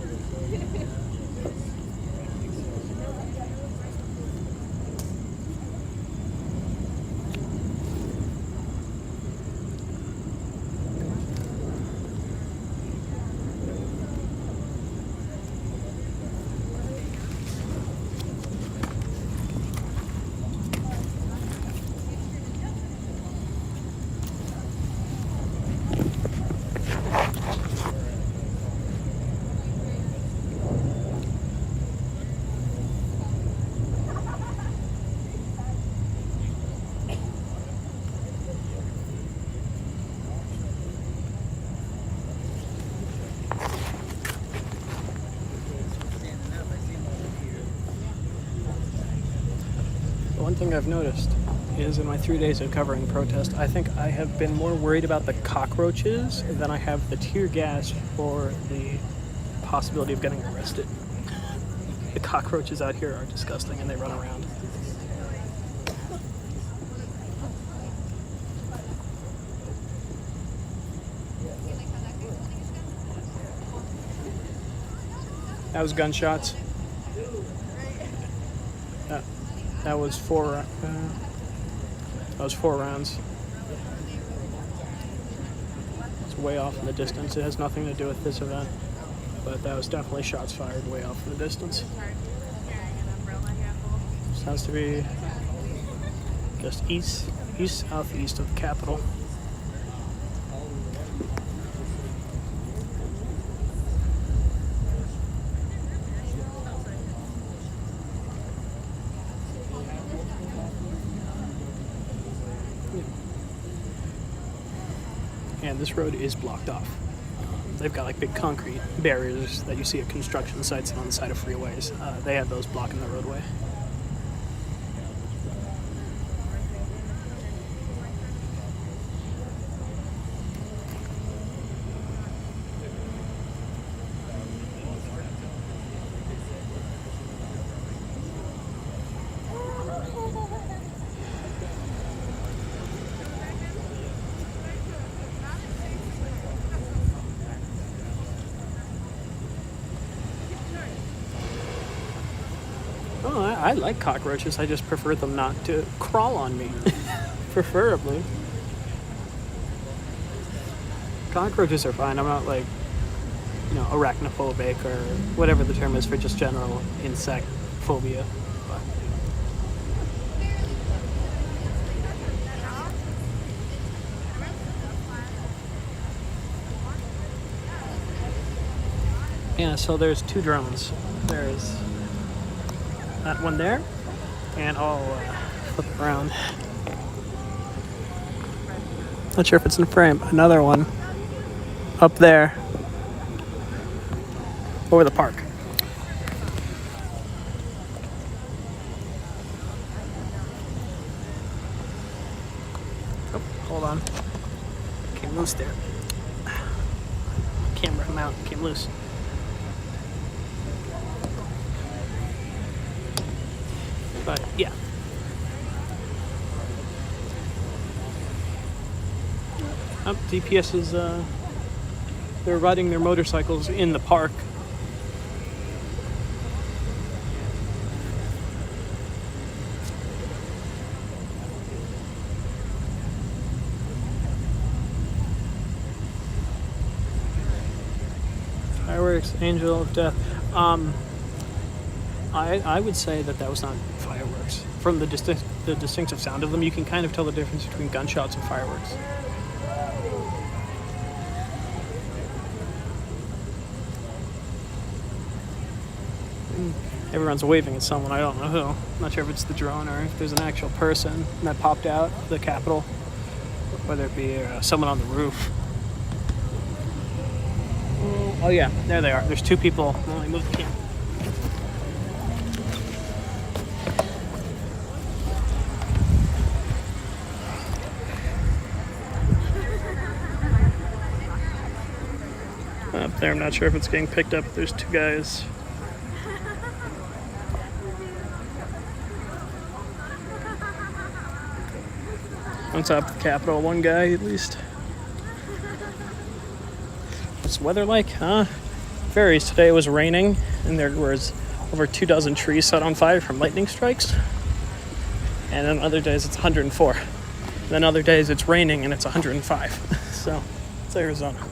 One thing I've noticed is in my 3 days of covering the protest, I think I have been more worried about the cockroaches than I have the tear gas or the possibility of getting arrested. The cockroaches out here are disgusting and they run around. That was gunshots. That was four rounds. It's way off in the distance. It has nothing to do with this event, but that was definitely shots fired way off in the distance. Sounds to be just east southeast of the Capitol. And this road is blocked off. They've got like big concrete barriers that you see at construction sites and on the side of freeways. They have those blocking the roadway. Oh, I like cockroaches. I just prefer them not to crawl on me, preferably. Cockroaches are fine. I'm not like, arachnophobic or whatever the term is for just general insect phobia. But yeah, so there's 2 drones. There's that one there, and I'll flip it around. Not sure if it's in frame. Another one up there over the park. Oh, hold on. Came loose there. Camera mount came loose. But yeah. DPS is they're riding their motorcycles in the park. Fireworks, Angel of Death. I would say that was not fireworks. From the distinctive sound of them, you can kind of tell the difference between gunshots and fireworks. Everyone's waving at someone, I don't know who. I'm not sure if it's the drone or if there's an actual person that popped out of the Capitol, whether it be someone on the roof. Oh yeah, there they are. There's 2 people. Let me move the camera. Up there, I'm not sure if it's getting picked up. There's 2 guys. On top of the Capitol, 1 guy at least. What's the weather like? Varies. Today it was raining, and there was over 24 trees set on fire from lightning strikes. And on other days it's 104. And then other days it's raining and it's 105. So it's Arizona.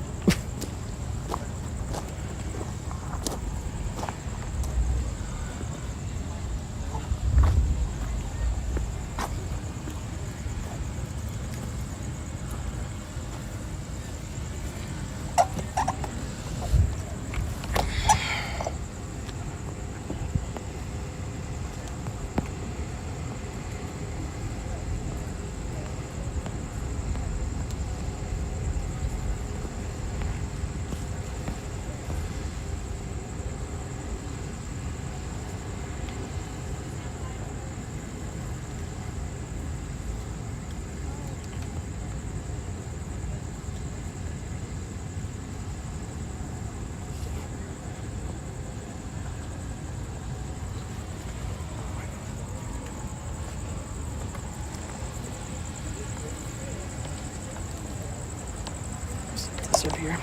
This over here.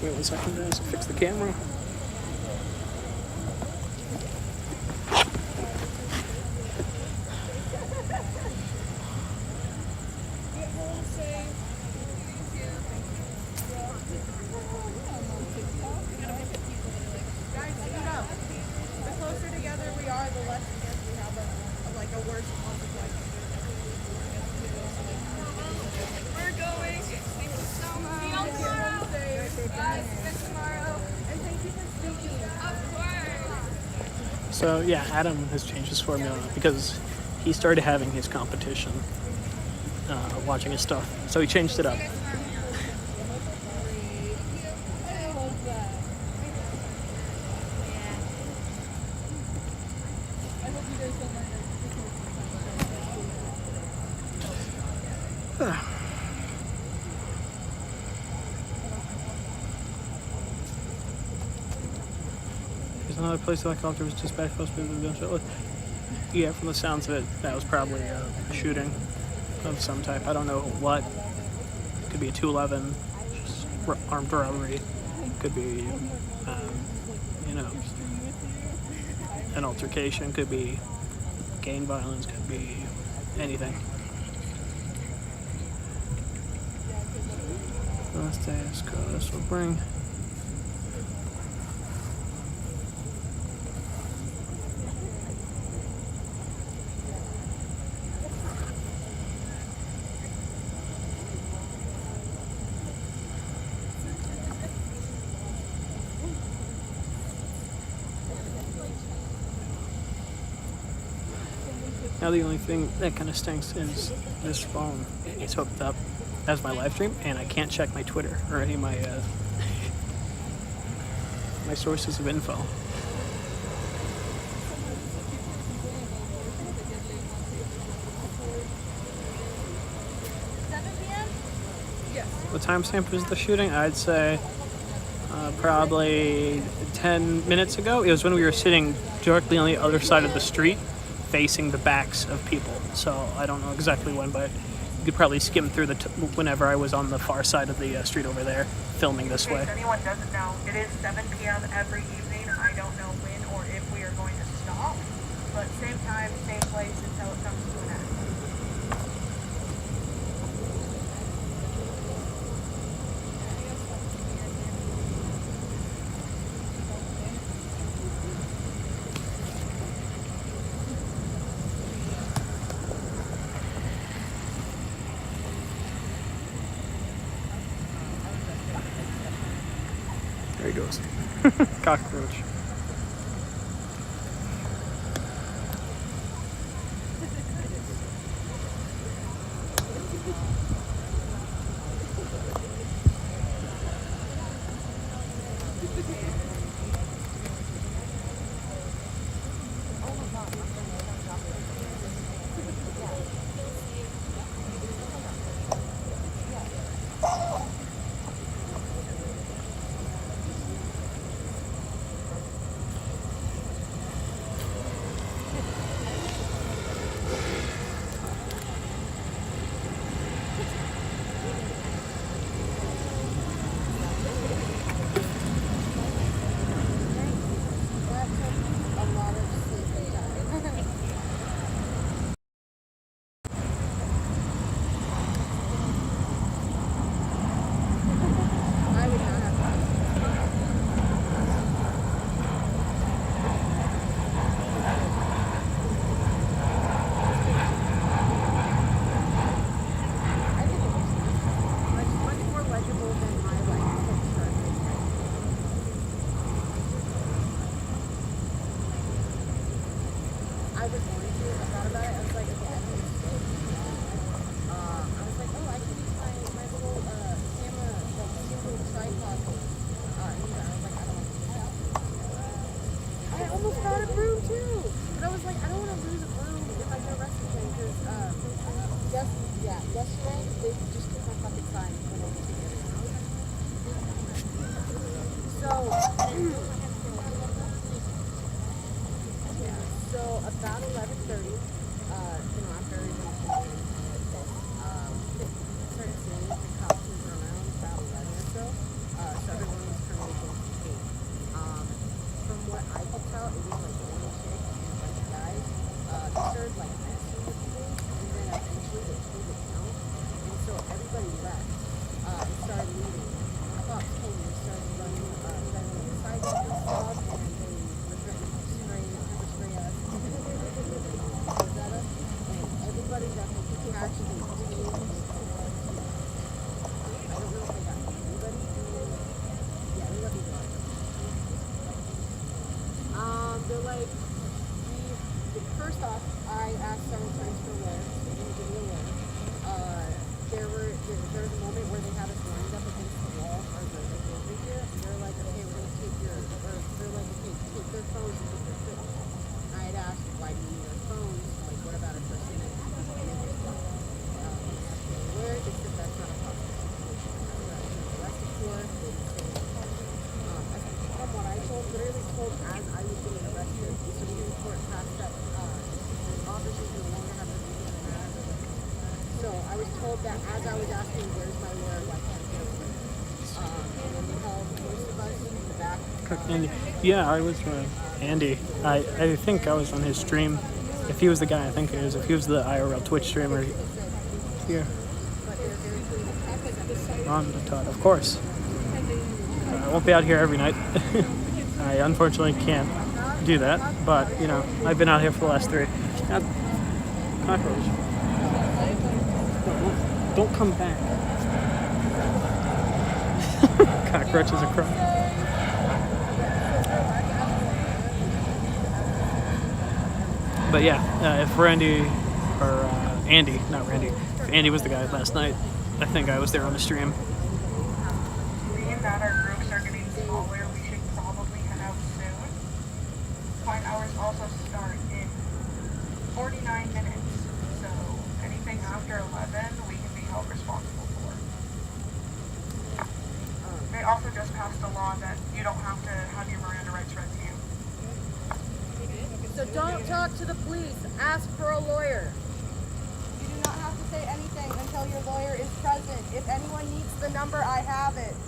Wait 1 second, guys. Fix the camera. The closer together we are, the less chance we have a worse consequence. We're going. Thank you so much. See you tomorrow. Guys, see you tomorrow. And thank you for speaking. Of course. So yeah, Adam has changed his formula because he started having his competition watching his stuff. So he changed it up. There's another place that I called. There was dispatch supposed to be eventually. Yeah, from the sounds of it, that was probably a shooting of some type. I don't know what. Could be a 211, just armed robbery. Could be, an altercation. Could be gang violence. Could be anything. Last day is good. This will bring. Now the only thing that kind of stinks is this phone is hooked up as my live stream, and I can't check my Twitter or any of my my sources of info. What timestamp was the shooting? I'd say probably 10 minutes ago. It was when we were sitting directly on the other side of the street, facing the backs of people. So I don't know exactly when, but you could probably skim through whenever I was on the far side of the street over there, filming this way. If anyone doesn't know, it is 7 p.m. every evening. I don't know when or if we are going to stop, but same time, same place until it comes to an end. There he goes. Cockroach. was going to, I thought about it, I was like, okay, I can use it. I was like, oh, I can use my little camera, like single tripod thing. I was like, I don't want to do that. I almost got a broom too, but I was like, I don't want to lose a broom if I get arrested again, because yesterday they just took my fucking sign and went over to the other one. So about 11:30, after everyone started seeing the cops moving around about 11 or so, so everyone was kind of going to gate. From what I could tell, it was like one chick and a bunch of guys. They started like messing with people, and then eventually they pulled it down, and so everybody left and started leaving. Cops came and started running on the sidewalk and stuff, and they were threatening to spray us. Everybody that you can actually do. I don't know if they got anybody. Yeah, they got people out. They're like, first off, I asked several times for a lawyer. They didn't give me a lawyer. There was a moment where they had us lined up against the wall or the over here. And they're like, okay, we're gonna take your, or they're like, okay, take their phones and take their phone. I had asked, why do you need their phones? Like, what about a person that where they said that's not a possible situation. I was arrested for it. They didn't say from what I literally told as I was getting arrested, the Supreme Court passed that officers no longer have to be in that. So I was told that as I was asking, where's my lawyer, why can't I get away? And then they held most of us in the back. Andy. Yeah, I was Andy. I think I was on his stream. If he was the guy, I think it is. If he was the IRL Twitch streamer here. On the Todd, of course. I won't be out here every night. I unfortunately can't do that, but I've been out here for the last 3. Cockroach. Don't come back. Cockroaches are crying. But yeah, if Randy, or Andy, not Randy, if Andy was the guy last night, I think I was there on the stream. Being that our groups are getting smaller, we should probably head out soon. Quiet hours also start in 49 minutes, so anything after 11 we can be held responsible for. They also just passed a law that you don't have to have your Miranda rights read to you. So don't talk to the police. Ask for a lawyer. You do not have to say anything until your lawyer is present. If anyone needs the number, I have it.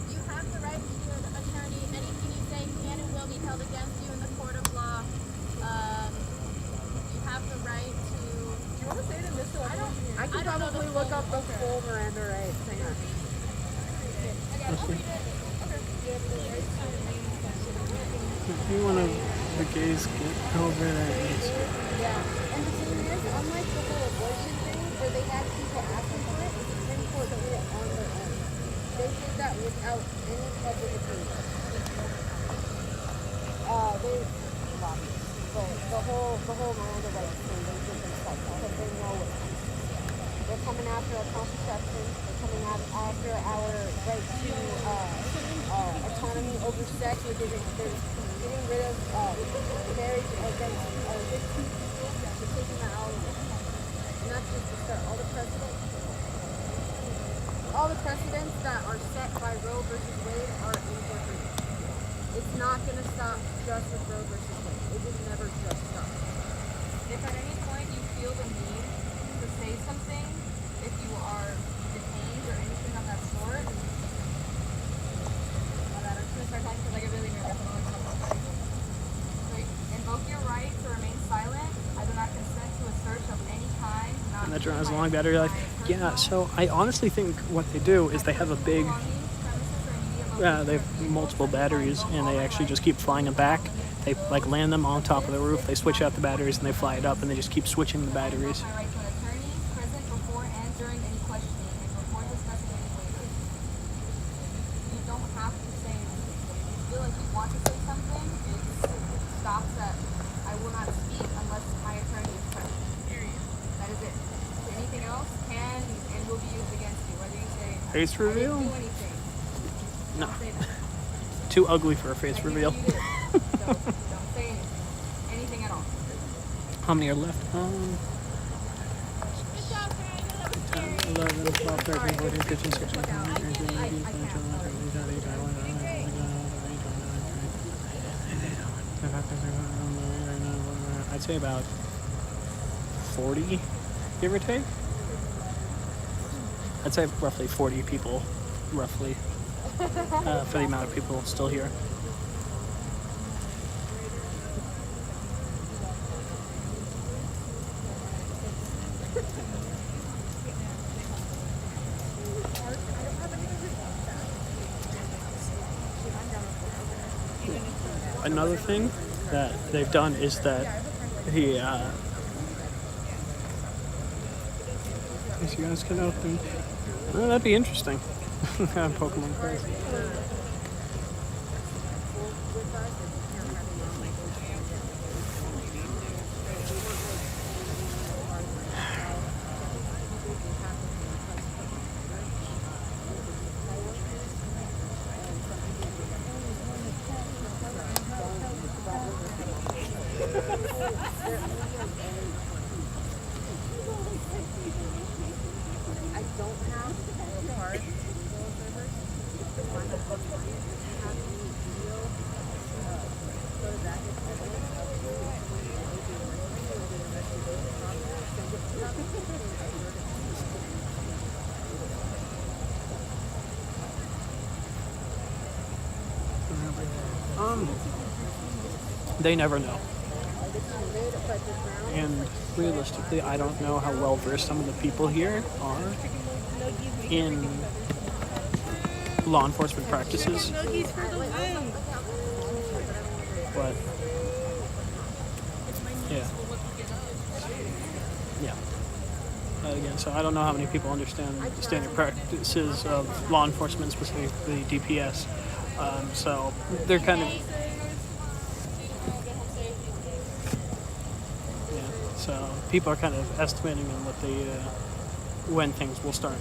You have the right to your attorney. Anything you say can and will be held against you in the court of law. You have the right to... Do you want to say it in this? I can probably look up the full Miranda rights. Hang on. I'll read it. You want to... The gays get over that. Yeah, and the thing is, unlike the whole abortion thing, where they had people asking for it, the Supreme Court did it on their own. They did that without any public opinion. They lobbied. So the whole Miranda rights thing, they did themselves because they know what they're coming after our contraception. They're coming after our right to autonomy over sex. They're getting rid of marriage against they're taking that out. And that's just the start. All the precedents that are set by Roe versus Wade are incorporated. It's not going to stop just with Roe versus Wade. It will never just stop. If at any point you feel the need to say something, if you are detained or anything of that sort, I'm just going to start talking because I get really nervous. Invoke your right to remain silent. I do not consent to a search of any kind. And that drone has a long battery life. Yeah, so I honestly think what they do is they have a big... they have multiple batteries, and they actually just keep flying them back. They land them on top of the roof, they switch out the batteries, and they fly it up, and they just keep switching the batteries. My right to an attorney, present before and during any questioning, and before discussing any waivers. You don't have to say anything. If you feel like you want to say something, it stops at I will not speak face reveal? Do anything. No. Don't say that. Too ugly for a face reveal. Don't say anything. Anything at all. How many are left? 10, 11, 12, 13, 14, 15, 16, 17, 18, 19, 20, 21, 22, 23, 24, 25, I'd say about 40, give or take. I'd say roughly 40 people, roughly, for the amount of people still here. Another thing that they've done is that the these guys can open. Oh, that'd be interesting. Pokemon cards. They never know. And realistically, I don't know how well versed some of the people here are in law enforcement practices. But again, so I don't know how many people understand the standard practices of law enforcement, specifically DPS. So they're kind of so people are kind of estimating on what they when things will start.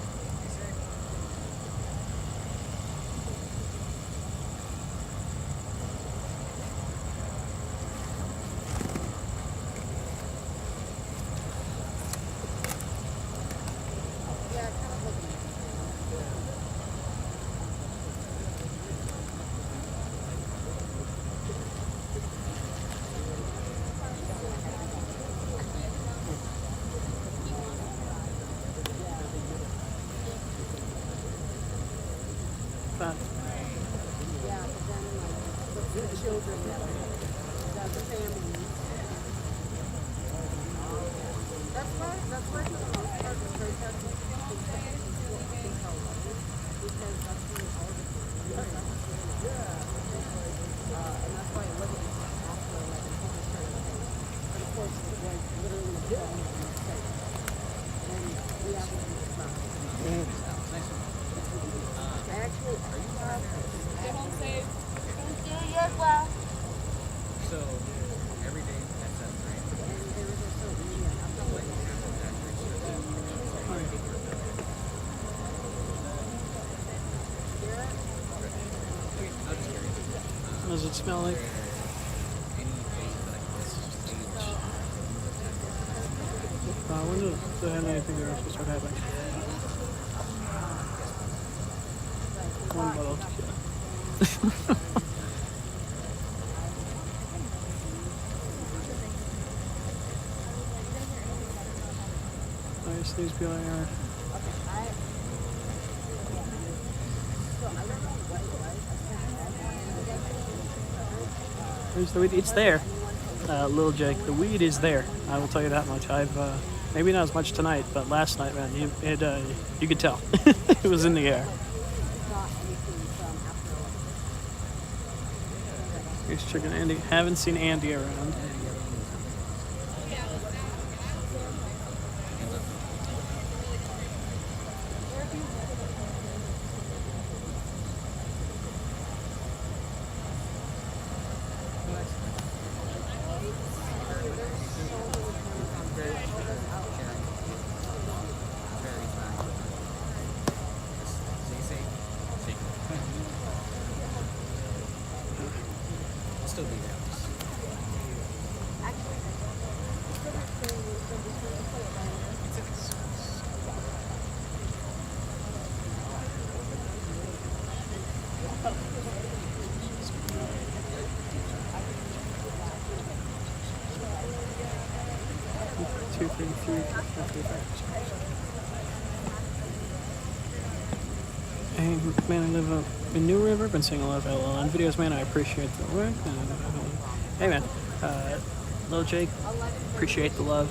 What does it smell like? When does the anything there actually start happening? One bottle of tequila. Nice, these people are. Where's the weed? It's there, little Jake. The weed is there. I will tell you that much. I've maybe not as much tonight, but last night, man, you could tell it was in the air. Here's Chicken Andy. Haven't seen Andy around. 233. Hey, man, I live in New River. Been seeing a lot of LLN videos, man. I appreciate the work. Hey, man. Lil Jake, appreciate the love.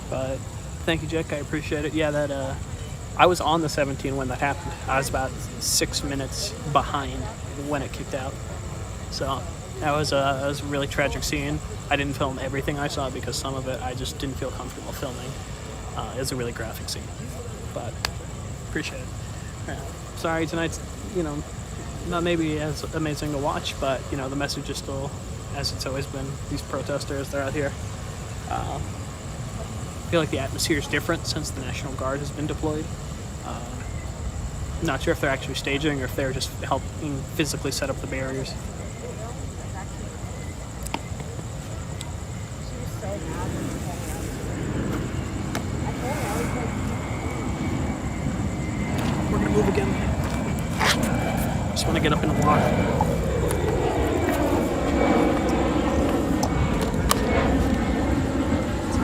But thank you, Jake. I appreciate it. Yeah, that I was on the 17 when that happened. I was about 6 minutes behind when it kicked out. So that was a really tragic scene. I didn't film everything I saw because some of it I just didn't feel comfortable filming. It was a really graphic scene, but appreciate it. Yeah. Sorry, tonight's, not maybe as amazing to watch, but, the message is still, as it's always been, these protesters, they're out here. I feel like the atmosphere is different since the National Guard has been deployed. Not sure if they're actually staging or if they're just helping physically set up the barriers. We're gonna move again. Just want to get up and walk.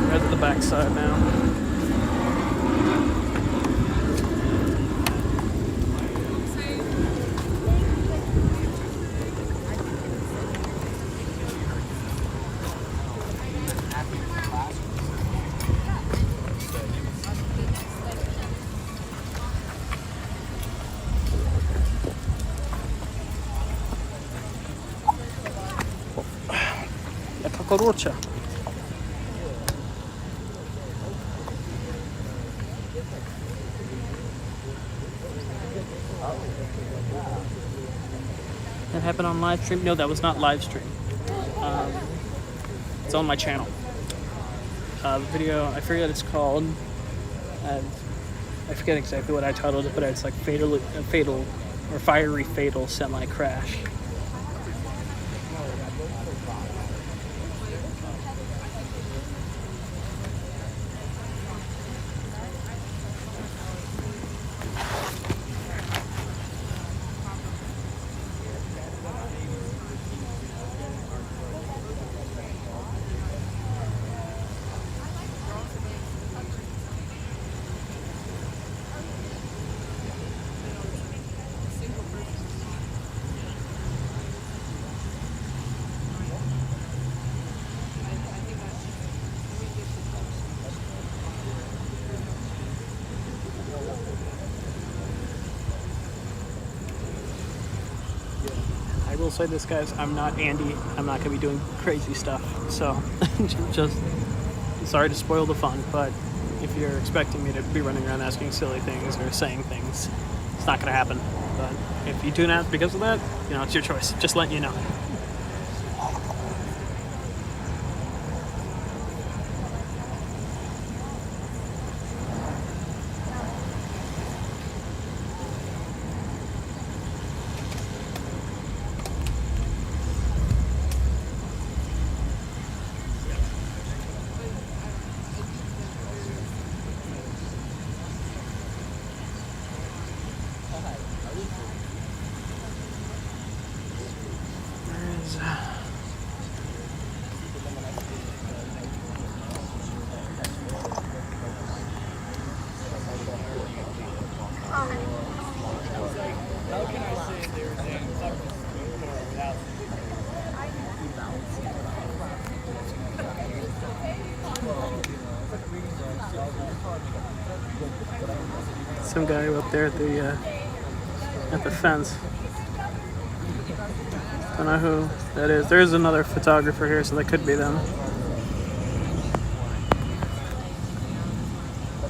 Right at the back side now. La cucaracha. That happened on live stream? No, that was not live stream. It's on my channel. The video, I forget what it's called. I forget exactly what I titled it, but it's like fatal or fiery fatal semi-crash. I will say this, guys, I'm not Andy. I'm not going to be doing crazy stuff. So, just sorry to spoil the fun, but if you're expecting me to be running around asking silly things or saying things, it's not going to happen. But if you tune out because of that, it's your choice. Just letting you know. Some guy up there at the fence. Don't know who that is. There is another photographer here, so that could be them.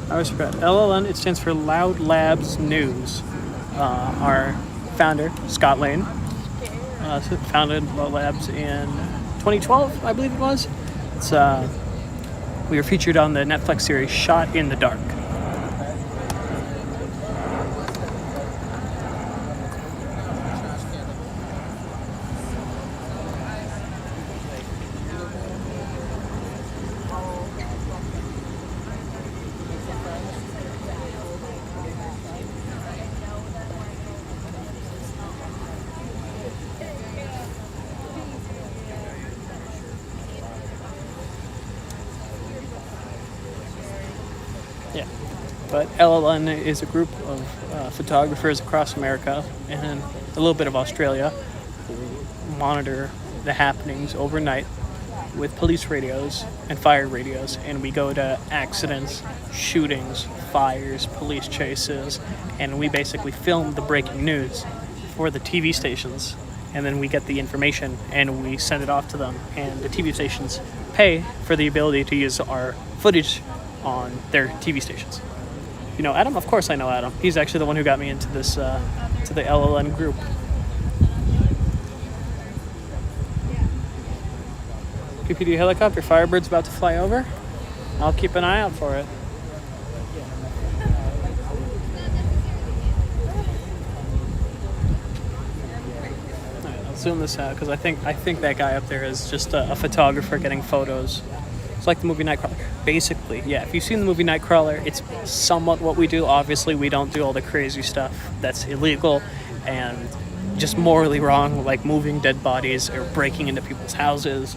I always forgot. LLN, it stands for Loud Labs News. Our founder, Scott Lane, founded Loud Labs in 2012, I believe it was. It's we were featured on the Netflix series Shot in the Dark. But LLN is a group of photographers across America and a little bit of Australia who monitor the happenings overnight with police radios and fire radios, and we go to accidents, shootings, fires, police chases, and we basically film the breaking news for the TV stations, and then we get the information and we send it off to them, and the TV stations pay for the ability to use our footage on their TV stations. You know Adam? Of course I know Adam. He's actually the one who got me into this, to the LLN group. PPD helicopter, Firebird's about to fly over. I'll keep an eye out for it. Alright, I'll zoom this out because I think that guy up there is just a photographer getting photos. It's like the movie Nightcrawler. Basically, yeah, if you've seen the movie Nightcrawler, it's somewhat what we do. Obviously, we don't do all the crazy stuff that's illegal and just morally wrong, like moving dead bodies or breaking into people's houses.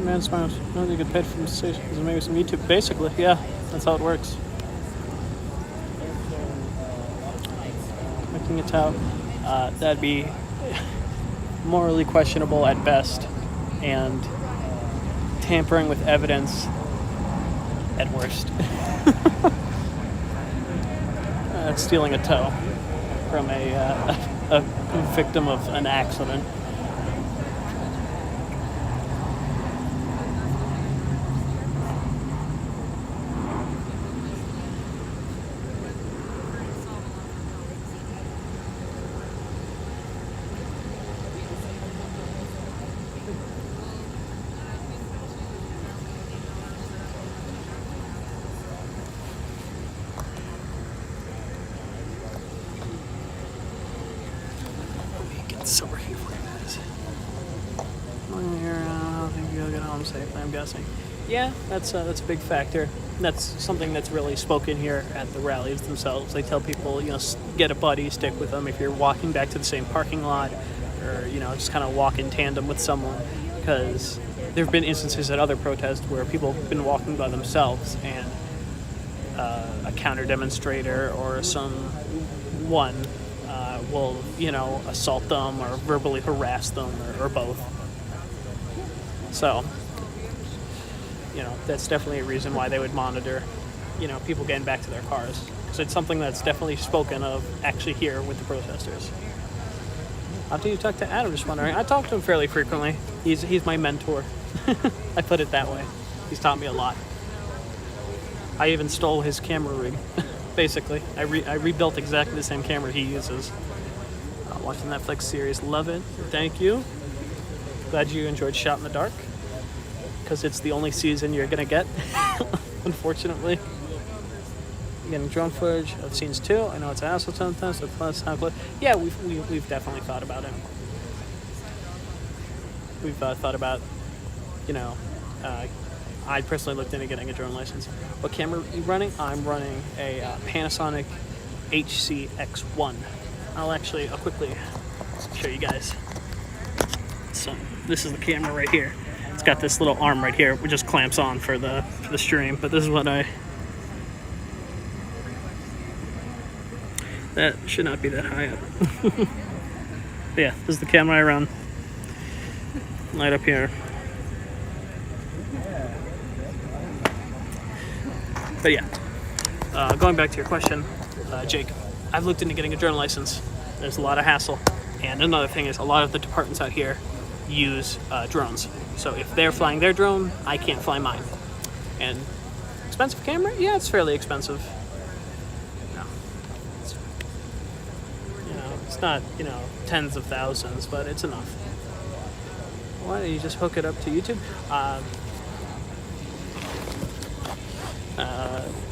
Man smiles. No, they get paid from the station because maybe some YouTube. Basically, yeah, that's how it works. Making it out, that'd be morally questionable at best, and tampering with evidence at worst. Stealing a toe from a victim of an accident. Over here for you guys. I don't think you'll get home safely, I'm guessing. Yeah, that's a big factor. That's something that's really spoken here at the rallies themselves. They tell people, get a buddy, stick with them if you're walking back to the same parking lot, or just kind of walk in tandem with someone, because there have been instances at other protests where people have been walking by themselves and a counter demonstrator or someone will, assault them or verbally harass them or both. So, that's definitely a reason why they would monitor, people getting back to their cars. Because it's something that's definitely spoken of actually here with the protesters. After you talk to Adam, just wondering, I talk to him fairly frequently. He's my mentor. I put it that way. He's taught me a lot. I even stole his camera rig, basically. I rebuilt exactly the same camera he uses. Watching the Netflix series, love it. Thank you. Glad you enjoyed Shot in the Dark, because it's the only season you're gonna get, unfortunately. Getting drone footage of scenes too. I know it's an asshole sometimes, so plus yeah, we've definitely thought about it. We've thought about, I personally looked into getting a drone license. What camera are you running? I'm running a Panasonic HCX1. I'll quickly show you guys. So this is the camera right here. It's got this little arm right here, which just clamps on for the stream. But this is what that should not be that high up. But yeah, this is the camera I run. Right up here. But yeah, going back to your question, Jake, I've looked into getting a drone license. There's a lot of hassle. And another thing is a lot of the departments out here use drones. So if they're flying their drone, I can't fly mine. And expensive camera? Yeah, it's fairly expensive. It's not, tens of thousands, but it's enough. Why don't you just hook it up to YouTube?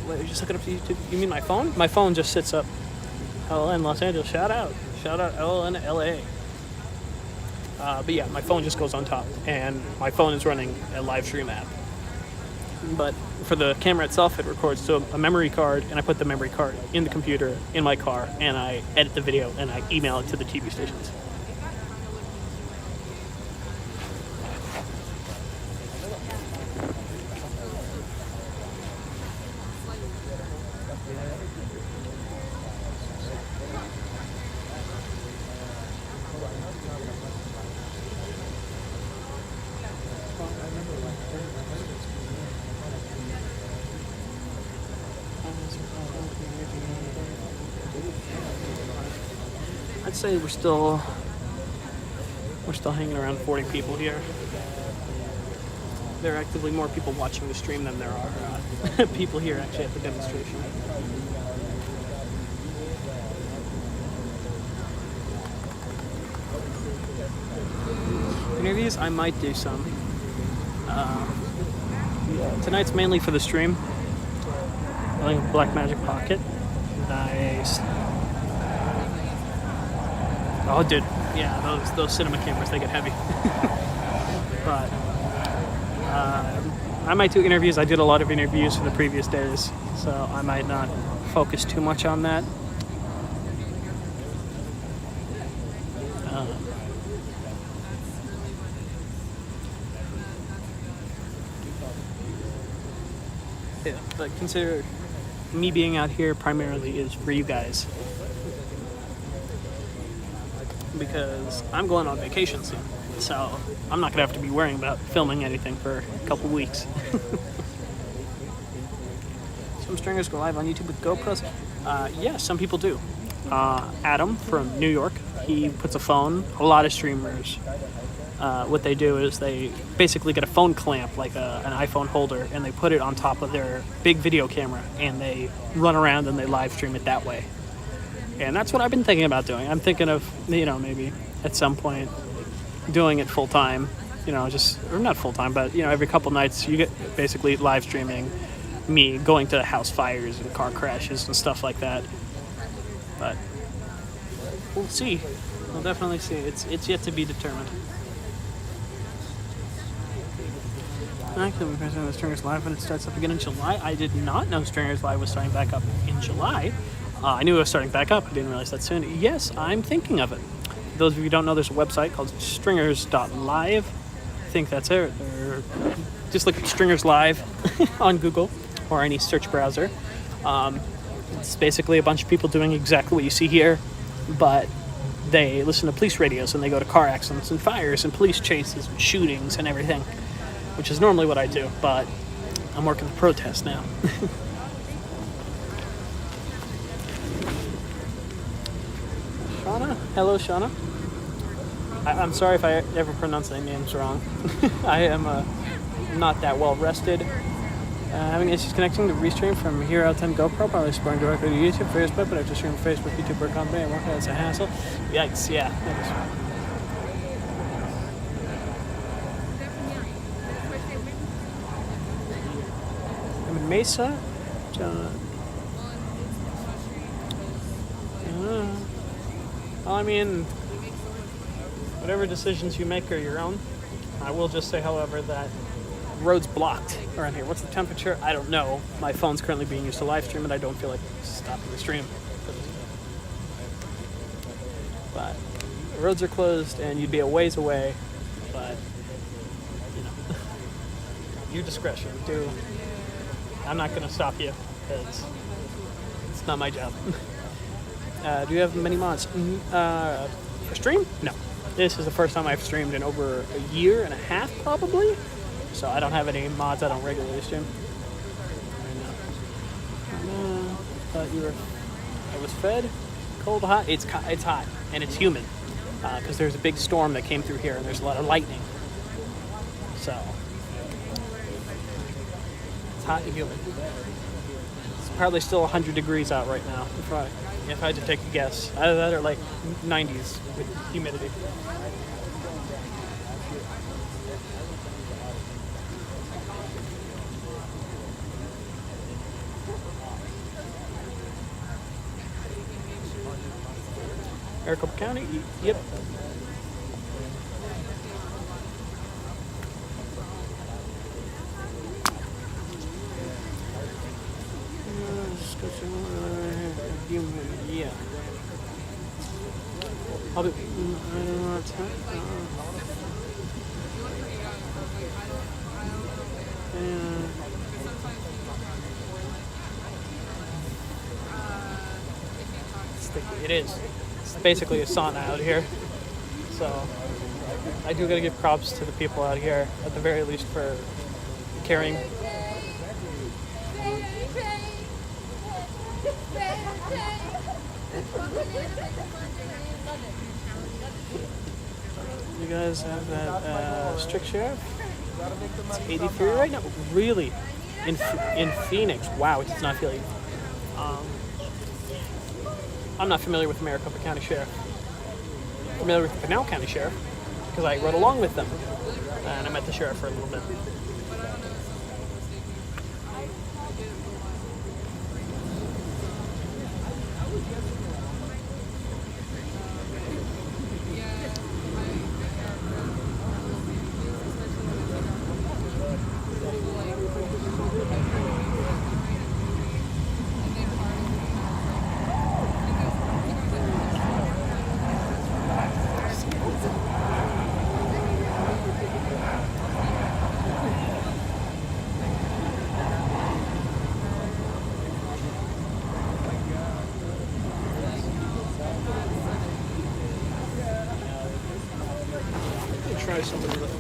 Wait, you just hook it up to YouTube? You mean my phone? My phone just sits up. LLN Los Angeles, shout out LLN LA. But yeah, my phone just goes on top, and my phone is running a Livestream app. But for the camera itself, it records to a memory card, and I put the memory card in the computer in my car, and I edit the video and I email it to the TV stations. I'd say we're still hanging around 40 people here. There are actively more people watching the stream than there are people here actually at the demonstration. Interviews, I might do some. Tonight's mainly for the stream. I think Black Magic Pocket. Nice. Oh, dude, yeah, those cinema cameras, they get heavy. But I might do interviews. I did a lot of interviews for the previous days, so I might not focus too much on that. Yeah, but consider me being out here primarily is for you guys. Because I'm going on vacation soon, so I'm not gonna have to be worrying about filming anything for a couple weeks. Some stringers go live on YouTube with GoPros. Yeah, some people do. Adam from New York, he puts a phone. A lot of streamers, what they do is they basically get a phone clamp, like an iPhone holder, and they put it on top of their big video camera, and they run around and they live stream it that way. And that's what I've been thinking about doing. I'm thinking of, maybe at some point doing it full time, or not full time, but, every couple nights you get basically live streaming me going to house fires and car crashes and stuff like that. But we'll see. We'll definitely see. It's yet to be determined. I can be president of Stringers Live when it starts up again in July. I did not know Stringers Live was starting back up in July. I knew it was starting back up. I didn't realize that soon. Yes, I'm thinking of it. For those of you who don't know, there's a website called stringers.live. I think that's it. Or just look at Stringers Live on Google or any search browser. It's basically a bunch of people doing exactly what you see here, but they listen to police radios and they go to car accidents and fires and police chases and shootings and everything, which is normally what I do, but I'm working the protest now. Shauna? Hello, Shauna. I'm sorry if I ever pronounce any names wrong. I am not that well rested. Having issues connecting to restream from here out 10 GoPro, probably exploring directly to YouTube, Facebook, but I have to stream Facebook, YouTube, or company. I work out, it's a hassle. Yikes, yeah. I'm in Mesa. I mean, whatever decisions you make are your own. I will just say, however, that road's blocked around here. What's the temperature? I don't know. My phone's currently being used to live stream, and I don't feel like stopping the stream. But the roads are closed, and you'd be a ways away. But your discretion. I'm not going to stop you because it's not my job. Do you have many mods? For stream? No. This is the first time I've streamed in over a year and a half, probably. So I don't have any mods. I don't regularly stream. Thought you were. I was fed. Cold, hot. It's hot and it's humid because there's a big storm that came through here and there's a lot of lightning. So it's hot and humid. It's probably still 100 degrees out right now. If I had to take a guess, either that or like 90s with humidity. Maricopa County? Yep. Yeah. I'll do. I don't know what's happening. It is. It's basically a sauna out here. So I do gotta give props to the people out here, at the very least, for caring. You guys have that strict sheriff? It's 83 right now? Really? In Phoenix? Wow, it's not feeling. I'm not familiar with the Maricopa County Sheriff. I'm familiar with the Pinal County Sheriff because I rode along with them, and I met the sheriff for a little bit. Try something with it.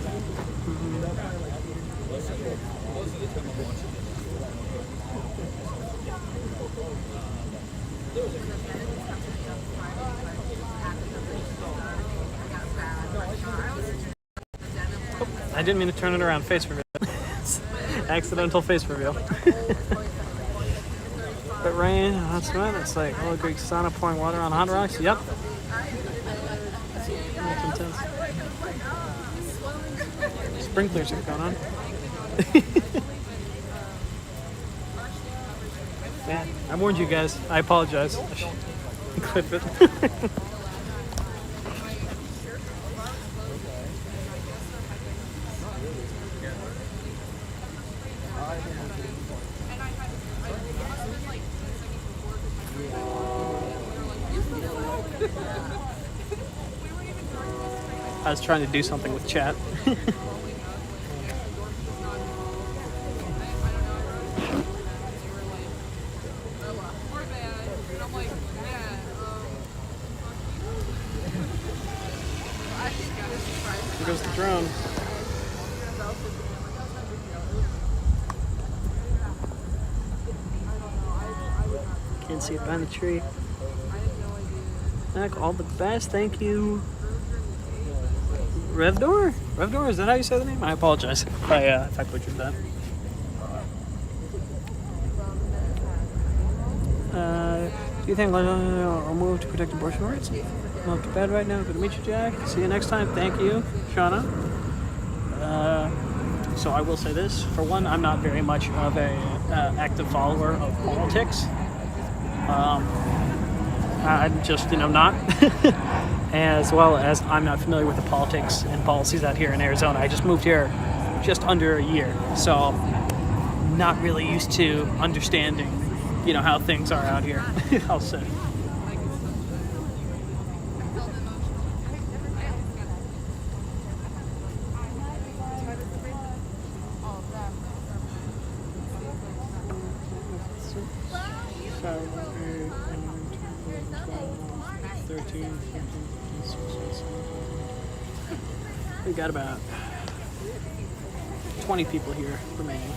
I didn't mean to turn it around. Face reveal. Accidental face reveal. But rain, that's right. It's like, oh, Greek sauna pouring water on hot rocks. Yep. That's intense. Sprinklers are going on. Man, I warned you guys. I apologize. I should clip it. I was trying to do something with chat. Here goes the drone. Can't see it behind the tree. Mac, all the best, thank you. Revdor? Revdor, is that how you say the name? I apologize if I butchered that. Do you think I'll move to protect abortion rights? I'm up to bed right now. Good to meet you, Jack. See you next time. Thank you, Shauna. So I will say this. For one, I'm not very much of a active follower of politics. I'm just, not. As well as I'm not familiar with the politics and policies out here in Arizona. I just moved here just under a year, so not really used to understanding, how things are out here. I'll say. We got about 20 people here remaining.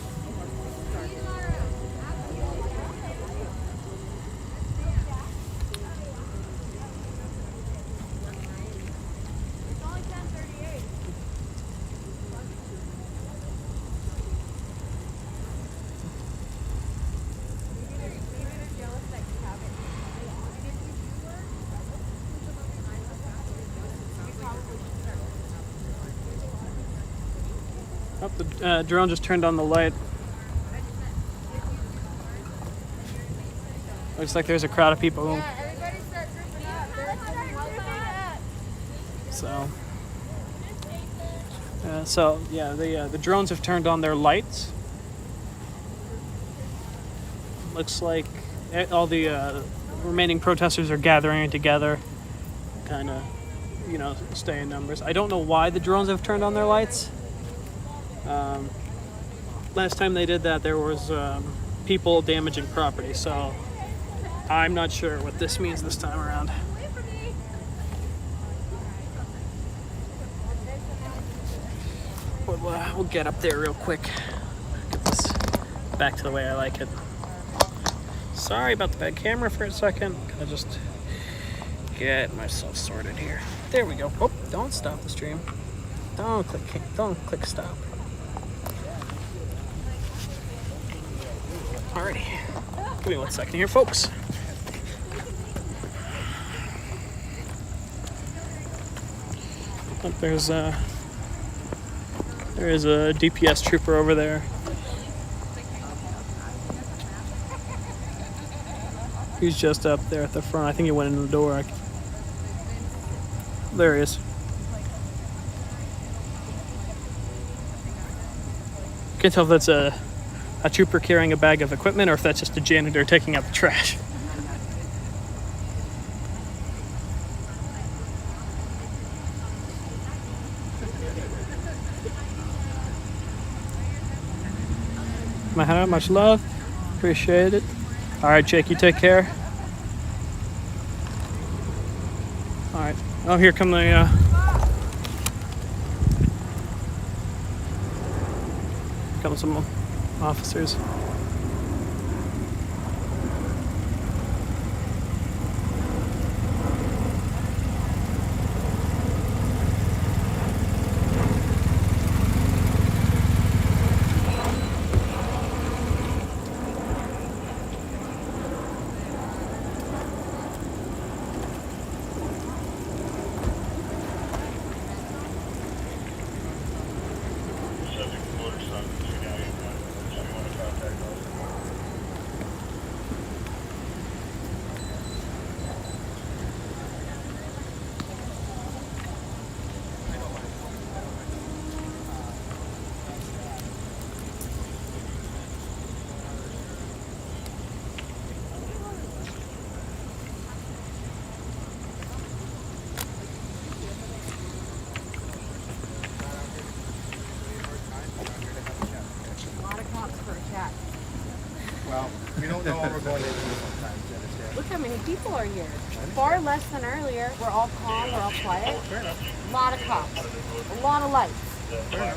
Oh, the drone just turned on the light. Looks like there's a crowd of people. So yeah, the drones have turned on their lights. Looks like all the remaining protesters are gathering together, kind of, stay in numbers. I don't know why the drones have turned on their lights. Last time they did that, there was people damaging property, so I'm not sure what this means this time around. We'll get up there real quick. Get this back to the way I like it. Sorry about the bad camera for a second. Gotta just get myself sorted here. There we go. Oh, don't stop the stream. Don't click stop. Alrighty. Give me 1 second here, folks. Oh, there is a DPS trooper over there. He's just up there at the front. I think he went into the door. There he is. Can't tell if that's a trooper carrying a bag of equipment or if that's just a janitor taking out the trash. Much love. Appreciate it. All right, Jake, you take care. All right. Oh, here come the come some officers. Well, we don't know what we're going into sometimes, you understand? Look how many people are here. Far less than earlier. We're all calm, we're all quiet. Fair enough. A lot of cops. A lot of lights. Fair enough.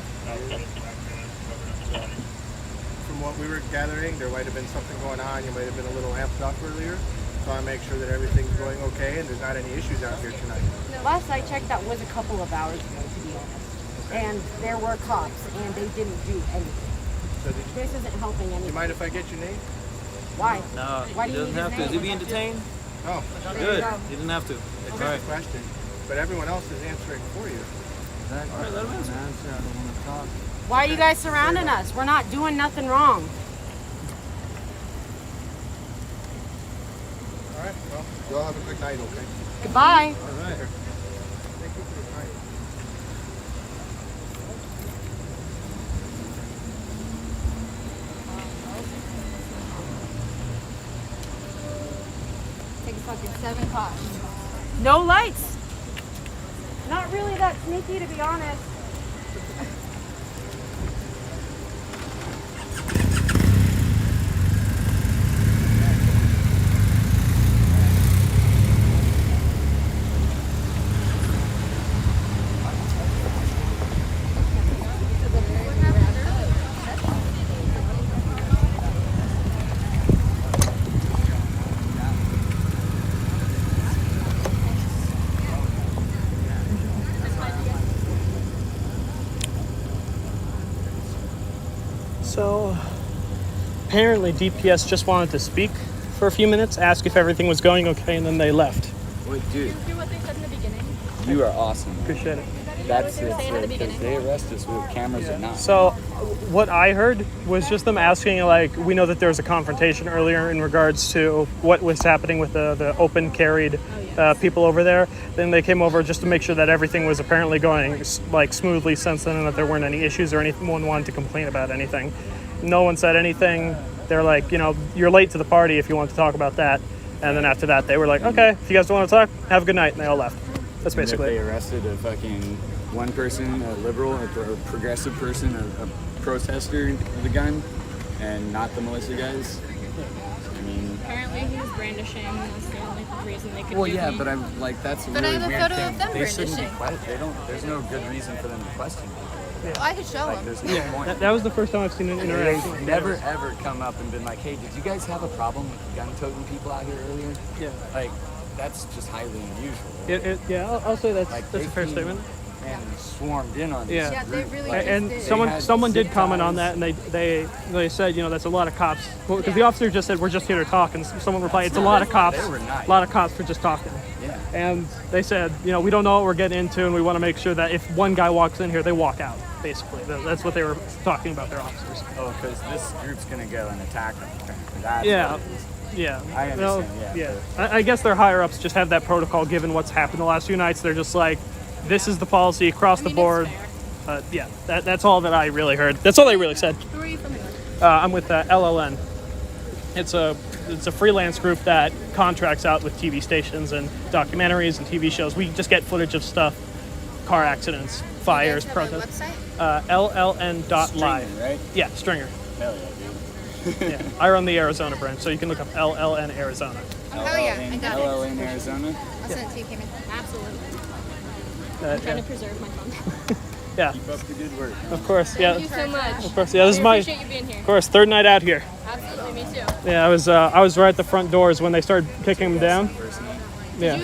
From what we were gathering, there might have been something going on. You might have been a little amped up earlier. So I make sure that everything's going okay and there's not any issues out here tonight. Last I checked, that was a couple of hours ago, to be honest. And there were cops, and they didn't do anything. So this isn't helping anything. Do you mind if I get your name? Why? No, Why he do you doesn't need have his to. Is he name? being detained? Oh, Good. He didn't have to. That's a question. But everyone else is answering for you. All right, let him answer. I don't want to talk. Why are you guys surrounding us? We're not doing nothing wrong. All right, well, you all have a good night, okay? Goodbye. All right. Thank you for your time. Take fucking 7 cops. No lights. Not really that sneaky, to be honest. So, apparently DPS just wanted to speak for a few minutes, ask if everything was going okay, and then they left. Wait, dude, Do what they said in the beginning. you are awesome. Appreciate it. That's it. saying at the beginning? Because they arrest us with cameras or not. So what I heard was just them asking, like, we know that there was a confrontation earlier in regards to what was happening with the open carried people over there. Then they came over just to make sure that everything was apparently going like smoothly since then, and that there weren't any issues or anyone wanted to complain about anything. No one said anything. They're like, you know, you're late to the party if you want to talk about that. And then after that, they were like, okay, if you guys don't want to talk, have a good night. And they all left. That's basically They it. arrested a fucking one person, a liberal, a progressive person, a protester with a gun, and not the militia guys. I mean, Apparently he was brandishing. That's the only reason they could well, give yeah, me. but I'm like, that's a But I really have a weird photo thing. of them They shouldn't be brandishing. quiet. They don't. There's no good reason for them to question people. Well, I could show Like, them. there's no point. That was the first time I've seen an interaction. They've never ever come up and been like, hey, did you guys have a problem with gun-toting people out here earlier? Yeah. Like, that's just highly unusual. I'll say that's Like, a fair they statement. And swarmed in on this Yeah, they group. really Like, just and did. someone did zip comment on ties. that, and they said, you know, that's a lot of cops. Because the officer just said, we're just here to talk, and someone replied, it's a lot of cops. They were nice. A lot of cops for just talking. Yeah. And they said, you know, we don't know what we're getting into, and we want to make sure that if one guy walks in here, they walk out. Basically, that's what they were talking about, their officers. Oh, because this group's gonna go and attack them. Apparently. That's Yeah. what it is. Yeah. I understand, yeah, I guess their higher ups just have that protocol given what's happened the last few nights. They're just like, this is the policy across the board. Yeah, that's all that I really heard. That's all they really said. Who are you from? I'm with LLN. It's a freelance group that contracts out with TV stations and documentaries and TV shows. We just get footage of stuff, car accidents, fires, You guys have a protests. website? LLN.live. Stringer, right? Yeah, Stringer. Hell yeah, dude. Yeah, I run the Arizona branch, so you can look up LLN Arizona. Oh, hell yeah, I got LL it. in Arizona. I'll send it to you, Cayman. Absolutely. I'm Yeah. trying to preserve my phone. Yeah, Keep up the good work. of course. Thank you Yeah, so much. of course. Yeah, this is I my, appreciate you being here. of course, third night out here. Absolutely, me too. Yeah, I was right at the front doors when they started kicking them down. Yeah.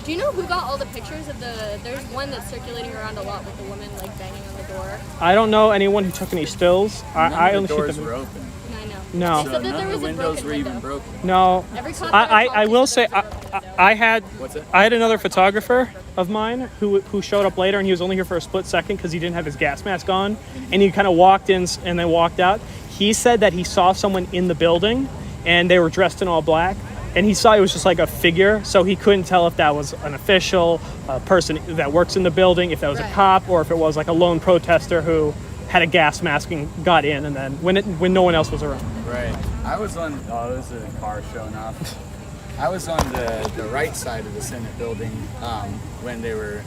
Do you know who got all the pictures of the? There's one that's circulating around a lot with the woman like banging on the door. I don't know anyone who took any stills. I None only of the shoot doors them. were open. I know. No. They said that there None was of the a windows broken were even window. broken. No, Every cop that I talked will to say said there was I had What's it? I had another photographer of mine who showed up later, and he was only here for a split second because he didn't have his gas mask on, and he kind of walked in and then walked out. He said that he saw someone in the building, and they were dressed in all black, and he saw it was just like a figure, so he couldn't tell if that was an official, a person that works in the building, if that was a cop, or if it was like a lone protester who had a gas mask and got in, and then when no one else was around. Right. I was on. Oh, this is a car showing off. I was on the right side of the Senate building when they were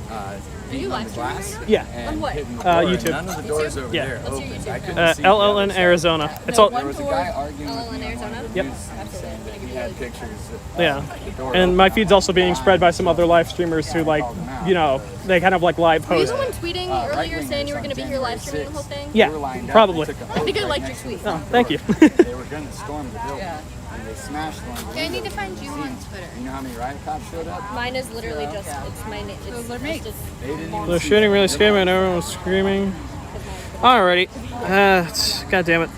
beating on the glass. Yeah. And On what? hitting the door. And YouTube. none of the doors over Yeah. there What's your opened. YouTube I couldn't channel? see the LLN other side. Arizona. It's No, all. There was a guy arguing with LLN me Arizona? online Yep. saying that he had pictures of Yeah. the door And open. my feed's also being spread by some other live streamers who, like, you know, they kind of like live Were you post. the one tweeting earlier right-wingers saying you were on going to be here live streaming the whole January thing? Yeah, They were lined up. probably. They took a I think I oath liked right your next to tweet. the Oh, front thank you. door. They were going to storm the building. And they smashed one of the Okay, I need to windows. find you on Twitter. You know how many riot cops showed up? Mine is literally just, it's my name. It's just They didn't even The see shooting them. really scared me, and everyone was screaming. Alrighty. God damn it.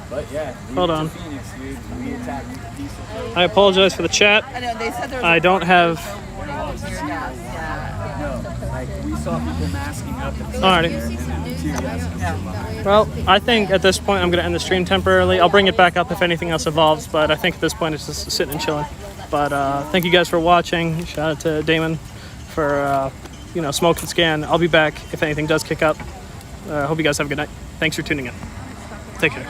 But yeah, we Hold went on. to Phoenix, dude. We attacked peacefully. I apologize for the chat. I know, they said there was I don't have. No, like we saw people masking up and Alrighty. and tear gassing them. Well, I think at this point I'm going to end the stream temporarily. I'll bring it back up if anything else evolves, but I think at this point it's just sitting and chilling. But thank you guys for watching. Shout out to Damon for Smoke and Scan. I'll be back if anything does kick up. Hope you guys have a good night. Thanks for tuning in. Take care.